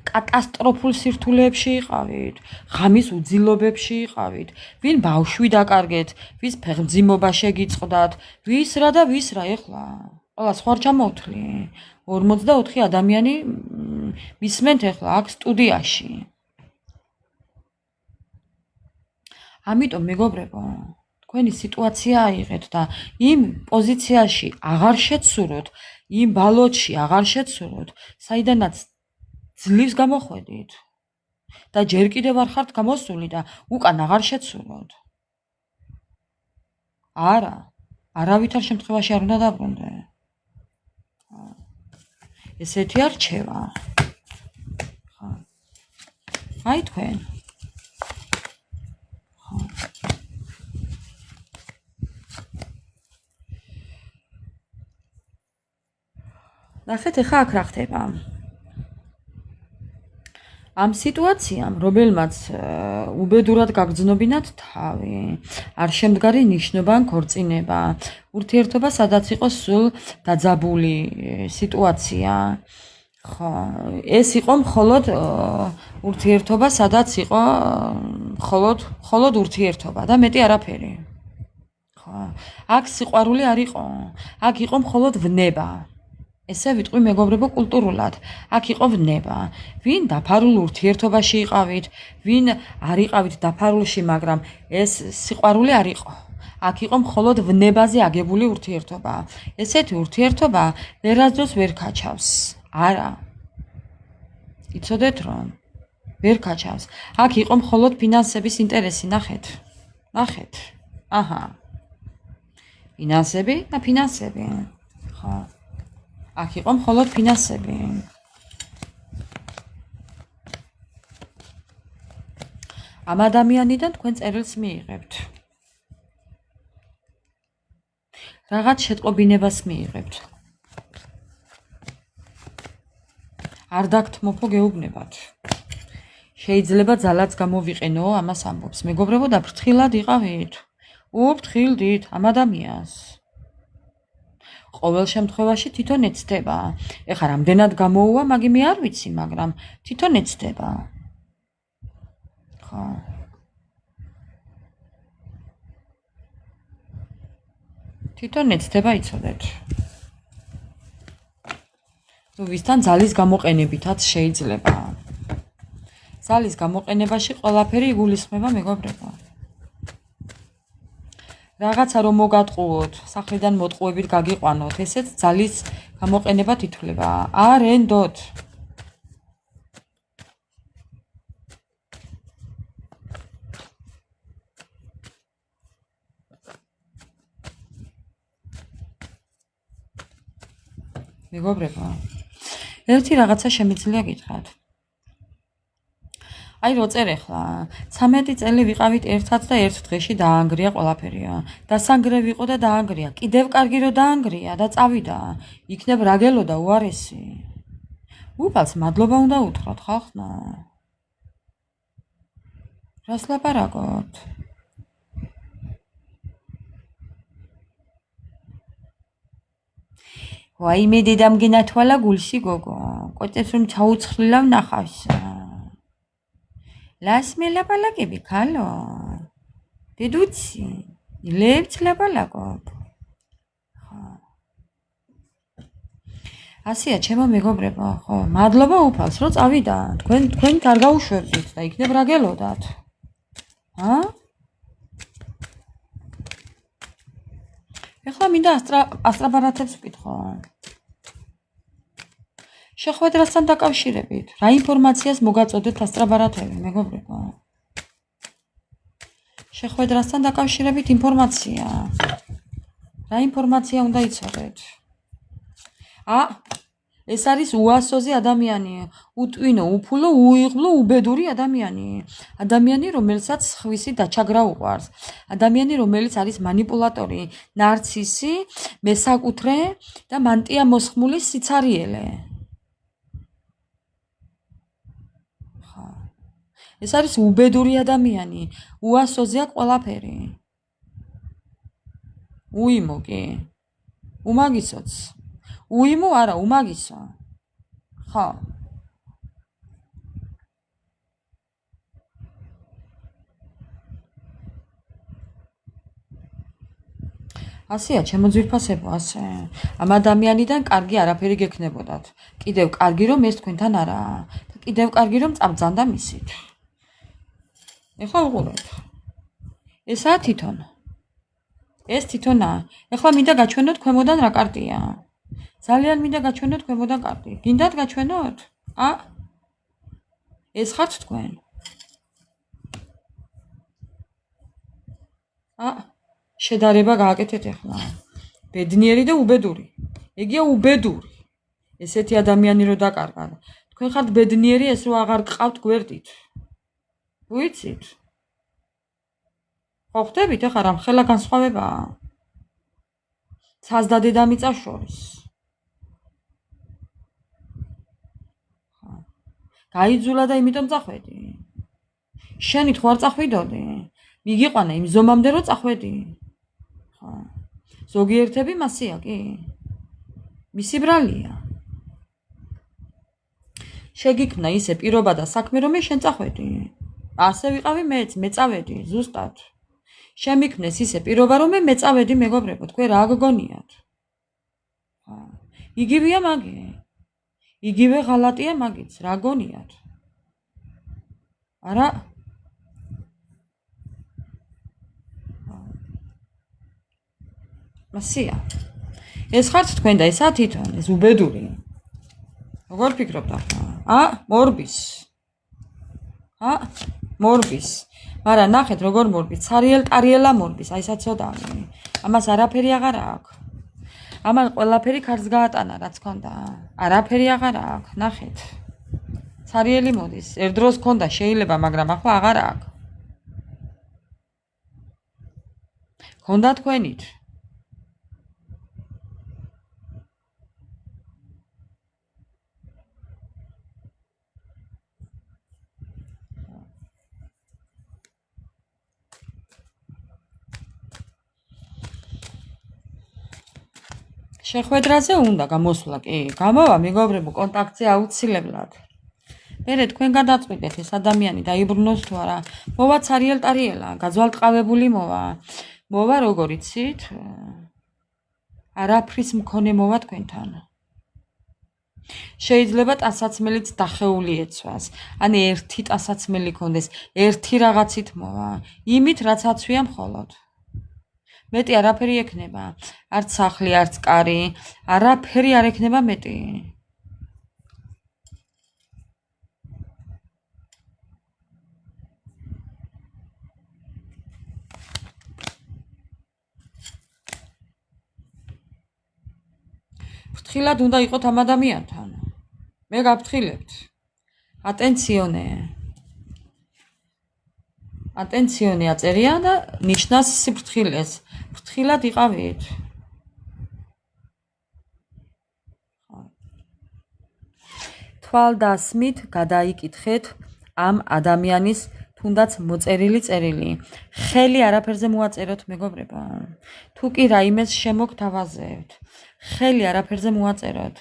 კატასტროფულ სირთულეებში იყავით, ღამის უძილობებში იყავით, ვინ ბავშვი დაკარგეთ, ვის ფეხმძიმობა შეგიწყდათ, ვის რა და ვის რა ეხლა? ყველა სხვა ჩამოვთვლი. 44 ადამიანი მისმენთ ეხლა აქ სტუდიაში. ამიტომ მეგობრებო, თქვენი სიტუაცია აიღეთ და იმ პოზიციაში აღარ შეცუროთ, იმ ბალოტში აღარ შეცუროთ, საიდანაც ძლივს გამოხვედით და ჯერ კიდევ არ ხართ გამოსული და უკან აღარ შეცუროთ. არა, არავითარ შემთხვევაში არ უნდა დაბრუნდე. ესეთი არ რჩევა. აი თქვენ. ნახეთ, ახლა აქ რა ხდება. ამ სიტუაციამ, რომელმაც უბედურად გაგრძნობინათ თავი, არ შემდგარი ნიშნობა ან ქორწინება, ურთიერთობა სადაც იყო სულ დაძაბული სიტუაცია. ხო, ეს იყო მხოლოდ ურთიერთობა, სადაც იყო მხოლოდ ურთიერთობა და მეტი არაფერი. ხო, აქ სიყვარული არ იყო, აქ იყო მხოლოდ ვნება. ესე ვიტყვი მეგობრებო კულტურულად, აქ იყო ვნება. ვინ დაფარულ ურთიერთობაში იყავით, ვინ არ იყავით დაფარულში, მაგრამ ეს სიყვარული არ იყო. აქ იყო მხოლოდ ვნებაზე აგებული ურთიერთობა. ესეთი ურთიერთობა ვერასდროს ვერ გაჩავს. არა. იცოდეთ რომ ვერ გაჩავს. აქ იყო მხოლოდ ფინანსების ინტერესი, ნახეთ. ნახეთ. აჰა. ფინანსები და ფინანსები. ხო. აქ იყო მხოლოდ ფინანსები. ამ ადამიანიდან თქვენ წერილს მიიღებთ. რაღაც შეტყობინებას მიიღებთ. არ დაგთმობო გეუბნებათ. შეიძლება ძალაც გამოვიყენო ამას ამბობს. მეგობრებო და ფრთხილად იყავით. უფრთხილდით ამ ადამიანს. ყოველ შემთხვევაში თვითონ ეცდება. ეხლა რამდენად გამოუვა, მაგი მე არ ვიცი, მაგრამ თვითონ ეცდება. ხო. თვითონ ეცდება, იცოდეთ. ნუ ვისთან ძალის გამოყენებითაც შეიძლება. ძალის გამოყენებაში ყველაფერი იგულისხმება, მეგობრებო. რაღაცა რომ მოგატყუოთ, სახლიდან მოტყუებით გაგიყვანოთ, ესეც ძალის გამოყენებად ითვლება. არენდოთ. მეგობრებო, ერთი რაღაცა შემიძლია გითხრათ. აი რო წერ ახლა 13 წელი ვიყავით ერთად და ერთ დღეში დაანგრია ყველაფერია. დასანგრე ვიყო და დაანგრია. კიდევ კარგი რო დაანგრია და წავიდა. იქნებ რა გელოდა უარესი. უფალს მადლობა უნდა უთხრათ ხალხმა. რას ლაპარაკობთ? ვაი მე დედამ გენათვალა გულში გოგო. კოჭეს რომ ჩაუცხრილავ ნახავს. ლას მე ლაპარაკები ქალო. დედუცი, ლევც ლაპარაკობ. ხო. ასია ჩემო მეგობრებო, ხო, მადლობა უფალს რომ წავიდა. თქვენ არ გაუშვებდით და იქნებ რა გელოდათ. ჰა? ეხლა მინდა ასტრაბარათებს ვკითხო. შეხვედრასთან დაკავშირებით, რა ინფორმაციას მოგაწოდეთ ასტრაბარათები, მეგობრებო? შეხვედრასთან დაკავშირებით ინფორმაცია. რა ინფორმაცია უნდა იცოდეთ? ეს არის უასოზე ადამიანი, უტვინო, უფულო, უიღბლო, უბედური ადამიანი. ადამიანი, რომელსაც სხვისი დაჩაგრა უყვარს. ადამიანი, რომელიც არის მანიპულატორი, ნარცისი, მესაკუთრე და მანტია მოსხმული სიცარიელე. ეს არის უბედური ადამიანი, უასოზე აქვს ყველაფერი. უიმო კი. უმაგისოც. უიმო არა, უმაგისო. ხო. ასეა, ჩემო ძვირფასებო, ასე. ამ ადამიანიდან კარგი არაფერი გექნებოდათ. კიდევ კარგი რომ ეს თქვენთან არაა და კიდევ კარგი რომ წამბძანდა მისით. ეხლა უყურეთ. ესაა თვითონ. ეს თვითონაა. ეხლა მინდა გაჩვენოთ ქვემოდან რა კარტია. ძალიან მინდა გაჩვენოთ ქვემოდან კარტი. გინდათ გაჩვენოთ? ეს ხართ თქვენ. შედარება გააკეთეთ ეხლა. ბედნიერი და უბედური. ეგია უბედური. ესეთი ადამიანი რო დაკარგა. თქვენ ხართ ბედნიერი, ეს რო აღარ გყავთ გვერდით. ვიცით? ხო ხვდებით ახლა რა ხელა განსხვავებაა? ცას და დედამიწას შორის. გაიძულა და იმიტომ წახვედი. შენი თუ არ წახვიდოდი, მიგიყვანა იმ ზომამდე რომ წახვედი. ხო. ზოგიერთები მასია კი? მისი ბრალია. შეგიქმნა ისე პირობა და საქმე რომ მე შენ წახვედი. ასე ვიყავი მეც, მე წავედი ზუსტად. შემიქმნეს ისე პირობა რომ მე წავედი მეგობრებო, თქვენ რა გგონიათ? ხო. იგივეა მაგი. იგივე ღალატია მაგიც, რა გონიათ? არა? მასია. ეს ხართ თქვენ და ესა თვითონ, ეს უბედური. როგორ ფიქრობთ ახლა? მორბის. მორბის. მაგრამ ნახეთ როგორ მორბის, ცარიელ-ტარიელა მორბის, აი საცოდავი. ამას არაფერი აღარ აქვს. ამან ყველაფერი ქარს გაატანა, რაც ქონდა. არაფერი აღარ აქვს, ნახეთ. ცარიელი მოდის, ერთ დროს ქონდა შეიძლება, მაგრამ ახლა აღარ აქვს. ქონდა თქვენით. შეხვედრაზე უნდა გამოსვლა, კი, გამოვა მეგობრებო, კონტაქტზე აუცილებლად. მერე თქვენ გადაწყვიტეთ ეს ადამიანი დაიბრუნოს თუ არა. მოვა ცარიელ-ტარიელა, გაძვალტყავებული მოვა. მოვა როგორ იცით? არაფრის მქონე მოვა თქვენთან. შეიძლება ტანსაცმელიც დახეული ეცვას. ან ერთი ტანსაცმელი ქონდეს, ერთი რაღაცით მოვა. იმით რაც აცვია მხოლოდ. მეტი არაფერი ექნება, არც სახლი, არც კარი, არაფერი არ ექნება მეტი. ფრთხილად უნდა იყოთ ამ ადამიანთან. მე გაფრთხილებთ. ატენციონე აწერია და ნიშნავს სიფრთხილეს. ფრთხილად იყავით. თვალდასმით გადაიკითხეთ ამ ადამიანის თუნდაც მოწერილი წერილი. ხელი არაფერზე მოაწეროთ მეგობრებო. თუ კი რაიმეს შემოგთავაზებთ, ხელი არაფერზე მოაწეროთ.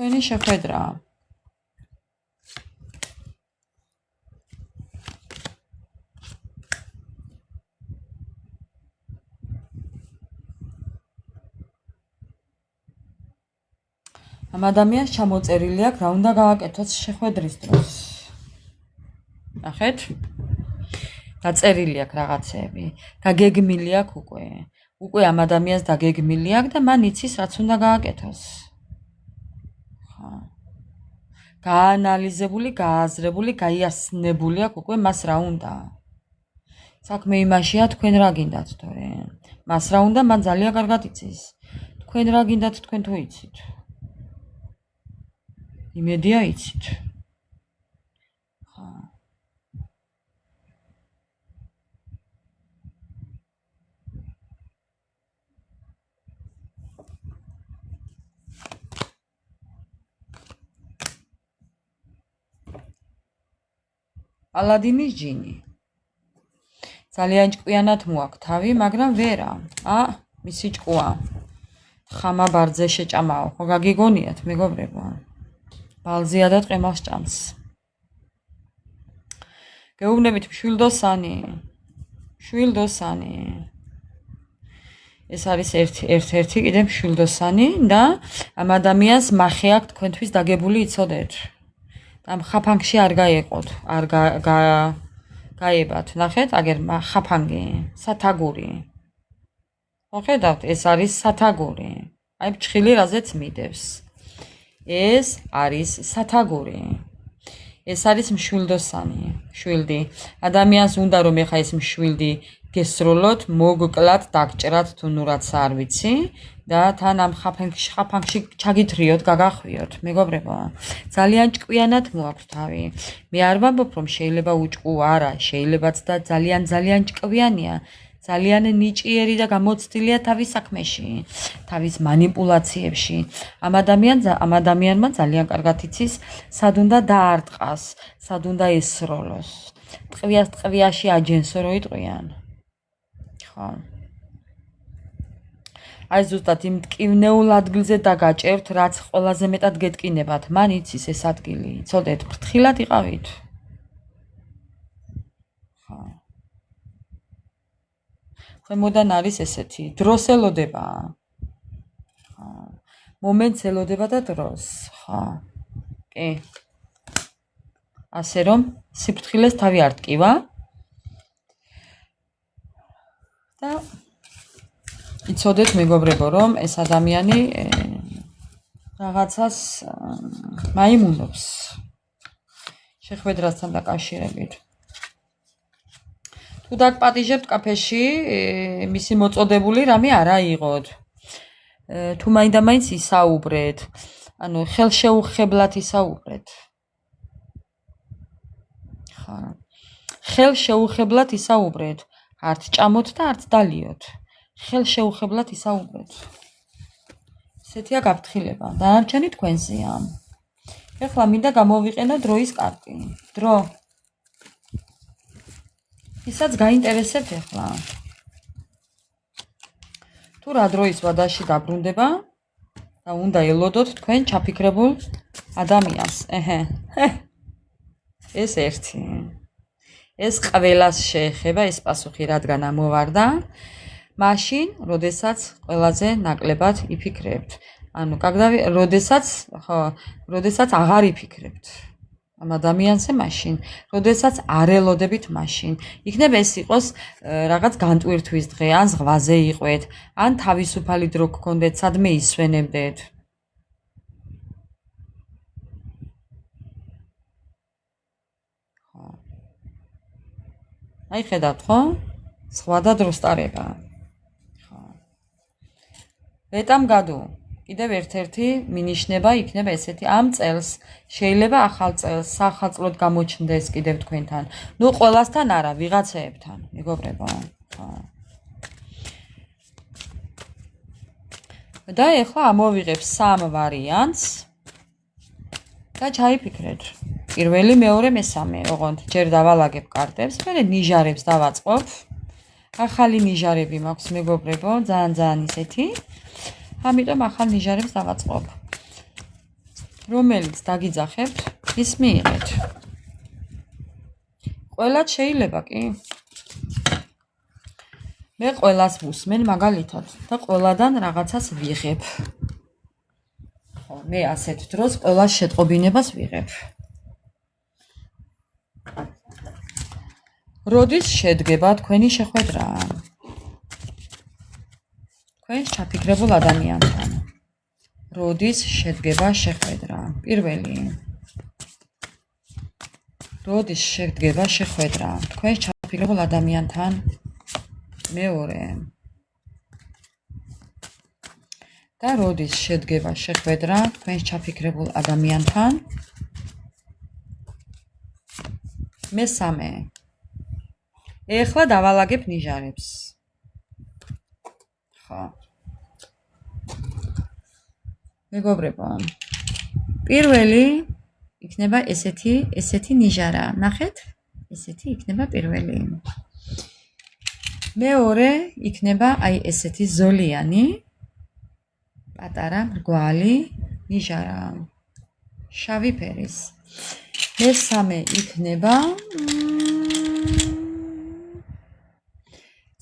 თქვენი შეხვედრა. ამ ადამიანს ჩამოწერილი აქვს რა უნდა გააკეთოს შეხვედრის დროს. ნახეთ? დაწერილი აქვს რაღაცები. დაგეგმილი აქვს უკვე. უკვე ამ ადამიანს დაგეგმილი აქვს და მან იცის რაც უნდა გააკეთოს. გაანალიზებული, გააზრებული, გაიასნებული აქვს უკვე მას რა უნდა. საქმე იმაშია თქვენ რა გინდათ თორე. მას რა უნდა, მან ძალიან კარგად იცის. თქვენ რა გინდათ თქვენ თუ იცით. იმედია იცით. ალადინის ჯინი. ძალიან ჭკვიანად მოაქვს თავი, მაგრამ ვერა. მისი ჭკუა. ხამა ბარძე შეჭამაო. ხო გაგიგონიათ მეგობრებო. ბალზია და ტყემალს ჭამს. გეუბნებით მშვილდოსანი. ეს არის ერთ-ერთი კიდე მშვილდოსანი და ამ ადამიანს მახე აქვს თქვენთვის დაგებული იცოდეთ. ამ ხაფანგში არ გაეყოთ, არ გაებათ. ნახეთ, აგერ ხაფანგი, სათაგური. ხედავთ, ეს არის სათაგური. აი ფჩხილი რაზეც მიდევს. ეს არის სათაგური. ეს არის მშვილდოსანი, მშვილდი. ადამიანს უნდა რომ ეხა ეს მშვილდი გესროლოთ, მოგკლათ, დაგჭრათ თუ ნუ რაც არ ვიცი და თან ამ ხაფანგში ჩაგითრიოთ, გაგახვიოთ. მეგობრებო, ძალიან ჭკვიანად მოაქვს თავი. მე არ ვამბობ, რომ შეიძლება უჭკუ, არა, შეიძლებაც და ძალიან ჭკვიანია. ძალიან ნიჭიერი და გამოცდილია თავის საქმეში, თავის მანიპულაციებში. ამ ადამიანმა ძალიან კარგად იცის, სად უნდა დაარტყას, სად უნდა ესროლოს. ტყვიაში აჯენსო რო იტყვიან. ხო. აი ზუსტად იმ ტკივნეულ ადგილზე დაგაჭერთ, რაც ყველაზე მეტად გეტკინებათ. მან იცის ეს ადგილი. ცოდეთ, ფრთხილად იყავით. ხო. ხემოდან არის ესეთი, დროს ელოდება. ხო. მომენტს ელოდება და დროს. ხო. კი. ასე რომ სიფრთხილეს თავი არ ტკივა. და იცოდეთ მეგობრებო, რომ ეს ადამიანი რაღაცას მაიმუნობს შეხვედრასთან დაკავშირებით. თუ დაგპატიჟებთ კაფეში, მისი მოწოდებული რამე არ აიღოთ. თუ მაინდა-მაინც ისაუბრეთ, ანუ ხელშეუხებლად ისაუბრეთ. ხა. ხელშეუხებლად ისაუბრეთ, არც ჭამოთ და არც დალიოთ. ხელშეუხებლად ისაუბრეთ. ესეთია გაფრთხილება. დანარჩენი თქვენზეა. ეხლა მინდა გამოვიყენო დროის კარტი. დრო. ისაც გაინტერესებთ ეხლა. თუ რა დროის ვადაში დაბრუნდება და უნდა ელოდოთ თქვენ ჩაფიქრებულ ადამიანს. ეს ერთი. ეს ყველას შეეხება ეს პასუხი, რადგან ამოვარდა. მაშინ, როდესაც ყველაზე ნაკლებად იფიქრებთ. ანუ, როდესაც აღარ იფიქრებთ ამ ადამიანზე მაშინ, როდესაც არ ელოდებით მაშინ. იქნება ეს იყოს რაღაც განტვირთვის დღე, ან ზღვაზე იყვეთ, ან თავისუფალი დრო გქონდეთ, სადმე ისვენებდეთ. აი ხედავთ ხო? სხვა და დროს ტარება. ხო. ბეტამ გადუ. კიდევ ერთ-ერთი მინიშნება იქნება ესეთი ამ წელს, შეიძლება ახალ წელს, სახალწლოდ გამოჩნდეს კიდევ თქვენთან. ნუ ყველასთან არა, ვიღაცეებთან, მეგობრებო. ხო. და ეხლა ამოვიღებ 3 ვარიანტს და ჩაიფიქრეთ. პირველი, მეორე, მესამე, ოღონდ ჯერ დავალაგებ კარტებს, მერე ნიჟარებს დავაწყობ. ახალი ნიჟარები მაქვს მეგობრებო, ძალიან ისეთი. ამიტომ ახალ ნიჟარებს დავაწყობ. რომელიც დაგიძახებთ, ის მიიღეთ. ყველაც შეიძლება კი? მე ყველას ვუსმენ მაგალითად და ყველადან რაღაცას ვიღებ. ხო, მე ასეთ დროს ყველას შეტყობინებას ვიღებ. როდის შედგება თქვენი შეხვედრა? თქვენს ჩაფიქრებულ ადამიანთან. როდის შედგება შეხვედრა? პირველი. როდის შედგება შეხვედრა? თქვენს ჩაფიქრებულ ადამიანთან. მეორე. და როდის შედგება შეხვედრა თქვენს ჩაფიქრებულ ადამიანთან? მესამე. ეხლა დავალაგებ ნიჟარებს. ხო. მეგობრებო, პირველი იქნება ესეთი ნიჟარა. ნახეთ? ესეთი იქნება პირველი. მეორე იქნება აი ესეთი ზოლიანი, პატარა მრგვალი ნიჟარა. შავი ფერის. მესამე იქნება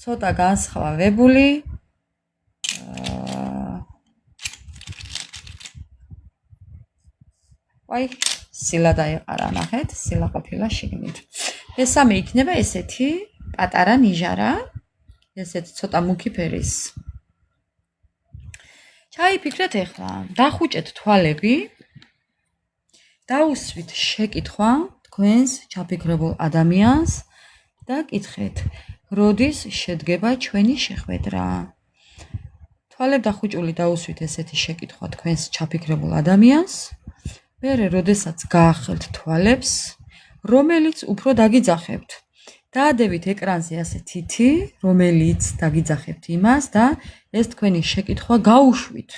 ცოტა განსხვავებული აი სილა დაეყარა, ნახეთ, სილა ყოფილა შიგნით. მესამე იქნება ესეთი პატარა ნიჟარა, ესეთი ცოტა მუქი ფერის. ჩაიფიქრეთ ეხლა, დახუჭეთ თვალები, დაუსვით შეკითხვა თქვენს ჩაფიქრებულ ადამიანს და კითხეთ, როდის შედგება ჩვენი შეხვედრა? თვალებ და ხუჭული დაუსვით ესეთი შეკითხვა თქვენს ჩაფიქრებულ ადამიანს, მერე როდესაც გაახელთ თვალებს, რომელიც უფრო დაგიძახებთ. დაადევით ეკრანზე ასე თითი, რომელიც დაგიძახებთ იმას და ეს თქვენი შეკითხვა გაუშვით.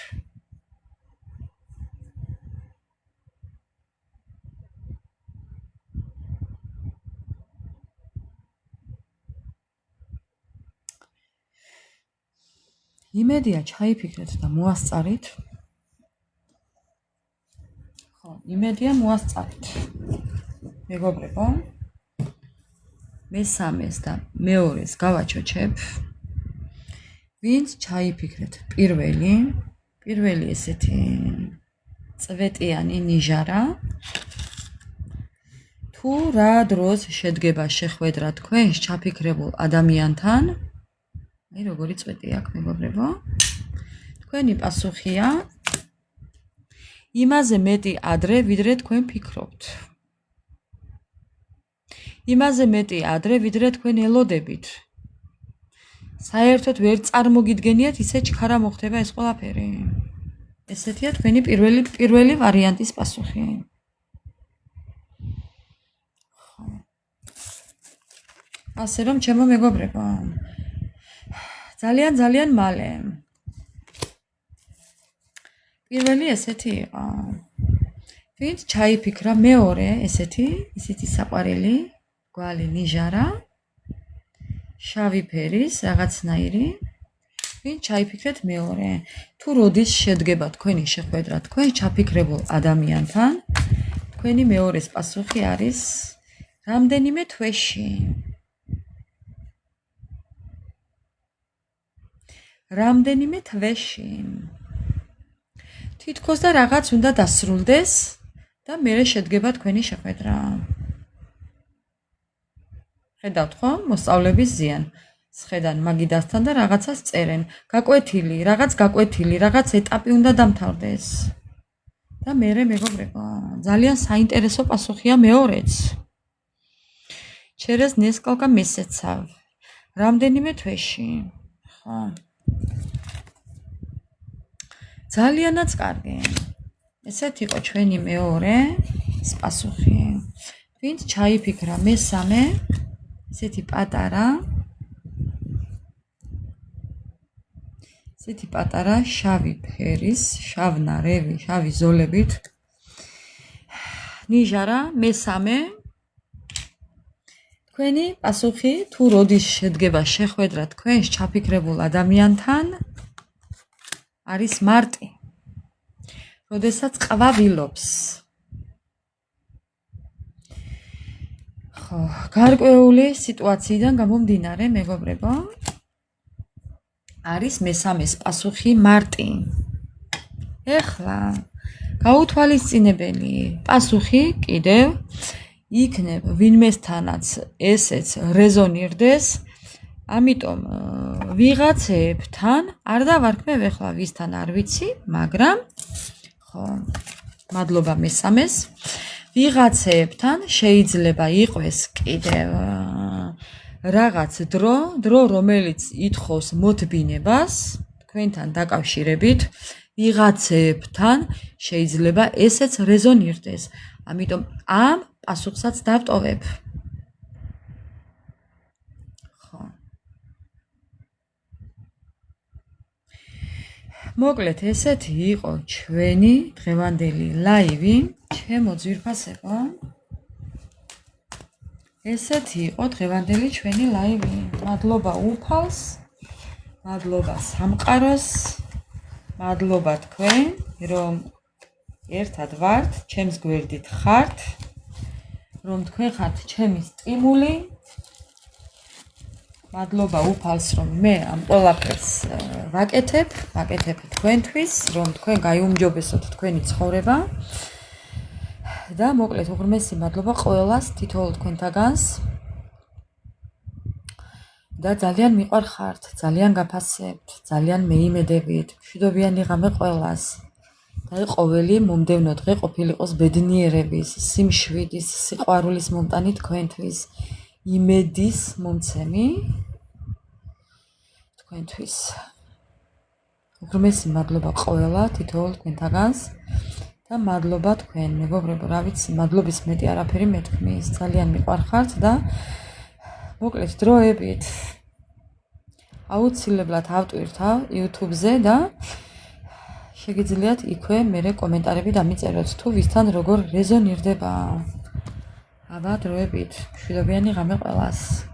იმედია ჩაიფიქრეთ და მოასწარით. ხო, იმედია მოასწარით. მეგობრებო, მესამეს და მეორეს გავაჩოჩებ. ვინც ჩაიფიქრეთ პირველი ესეთი წვეტიანი ნიჟარა, თუ რა დროს შედგება შეხვედრა თქვენს ჩაფიქრებულ ადამიანთან, აი როგორი წვეტი აქვს მეგობრებო, თქვენი პასუხია იმაზე მეტი ადრე, ვიდრე თქვენ ფიქრობთ. იმაზე მეტი ადრე, ვიდრე თქვენ ელოდებით. საერთოდ ვერ წარმოგიდგენიათ ისე ჩქარა მოხდება ეს ყველაფერი. ესეთია თქვენი პირველი ვარიანტის პასუხი. ასე რომ ჩემო მეგობრებო, ძალიან მალე. პირველი ესეთი იყო. ვინც ჩაიფიქრა მეორე ესეთი, ისეთი საყვარელი, გვალი ნიჟარა, შავი ფერის, რაღაცნაირი. ვინც ჩაიფიქრეთ მეორე. თუ როდის შედგება თქვენი შეხვედრა თქვენ ჩაფიქრებულ ადამიანთან, თქვენი მეორეს პასუხი არის რამდენიმე თვეში. რამდენიმე თვეში. თითქოს და რაღაც უნდა დასრულდეს და მერე შედგება თქვენი შეხვედრა. ხედავთ ხო? მოსწავლების ზიან. სხედან მაგიდასთან და რაღაცას წერენ. გაკვეთილი, რაღაც ეტაპი უნდა დამთავრდეს. და მერე მეგობრებო, ძალიან საინტერესო პასუხია მეორეც. Через несколько месяцев. რამდენიმე თვეში. ხო. ძალიანაც კარგი. ესეთ იყო ჩვენი მეორე პასუხი. ვინც ჩაიფიქრა მესამე, ესეთი პატარა შავი ფერის, შავნარევი, შავი ზოლებით. ნიჟარა მესამე. თქვენი პასუხი თუ როდის შედგება შეხვედრა თქვენს ჩაფიქრებულ ადამიანთან არის მარტი. როდესაც ყვავილობს. ხო, გარკვეული სიტუაციიდან გამომდინარე, მეგობრებო, არის მესამეს პასუხი მარტი. ეხლა გაუთვალისწინებელი პასუხი კიდევ იქნებ ვინმესთანაც ესეც რეზონირდეს, ამიტომ ვიღაცებთან არ დავარქმევ ეხლა ვისთან არ ვიცი, მაგრამ ხო, მადლობა მესამეს. ვიღაცებთან შეიძლება იყოს კიდევ რაღაც დრო რომელიც ითხოვს მოთბინებას თქვენთან დაკავშირებით, ვიღაცებთან შეიძლება ესეც რეზონირდეს. ამიტომ ამ პასუხსაც დავტოვებ. ხო. მოკლედ ესეთი იყო ჩვენი დღევანდელი ლაივი, ჩემო ძვირფასებო. ესეთი იყო დღევანდელი ჩვენი ლაივი. მადლობა უფალს, მადლობა სამყაროს, მადლობა თქვენ, რომ ერთად ვართ, ჩემს გვერდით ხართ, რომ თქვენ ხართ ჩემი სტიმული. მადლობა უფალს, რომ მე ამ ყველაფერს ვაკეთებ თქვენთვის, რომ თქვენ გაიუმჯობესოთ თქვენი ცხოვრება. და მოკლედ უღრმესი მადლობა ყველას თითოეულ თქვენთაგანს. და ძალიან მიყვარხართ, ძალიან გაფასებთ, ძალიან მეიმედებით. მშვიდობიანი ღამე ყველას. და ყოველი მომდევნო დღე ყოფილიყოს ბედნიერების, სიმშვიდის, სიყვარულის მომტანი თქვენთვის, იმედის მომცემი თქვენთვის. უღრმესი მადლობა ყველა თითოეულ თქვენთაგანს და მადლობა თქვენ მეგობრებო, რა ვიცი, მადლობის მეტი არაფერი მეთქმის, ძალიან მიყვარხართ და მოკლედ დროებით აუცილებლად ავტვირთავ YouTube-ზე და შეგიძლიათ იქვე მერე კომენტარები დამიწეროთ თუ ვისთან როგორ რეზონირდება. აბა დროებით, მშვიდობიანი ღამე ყველას.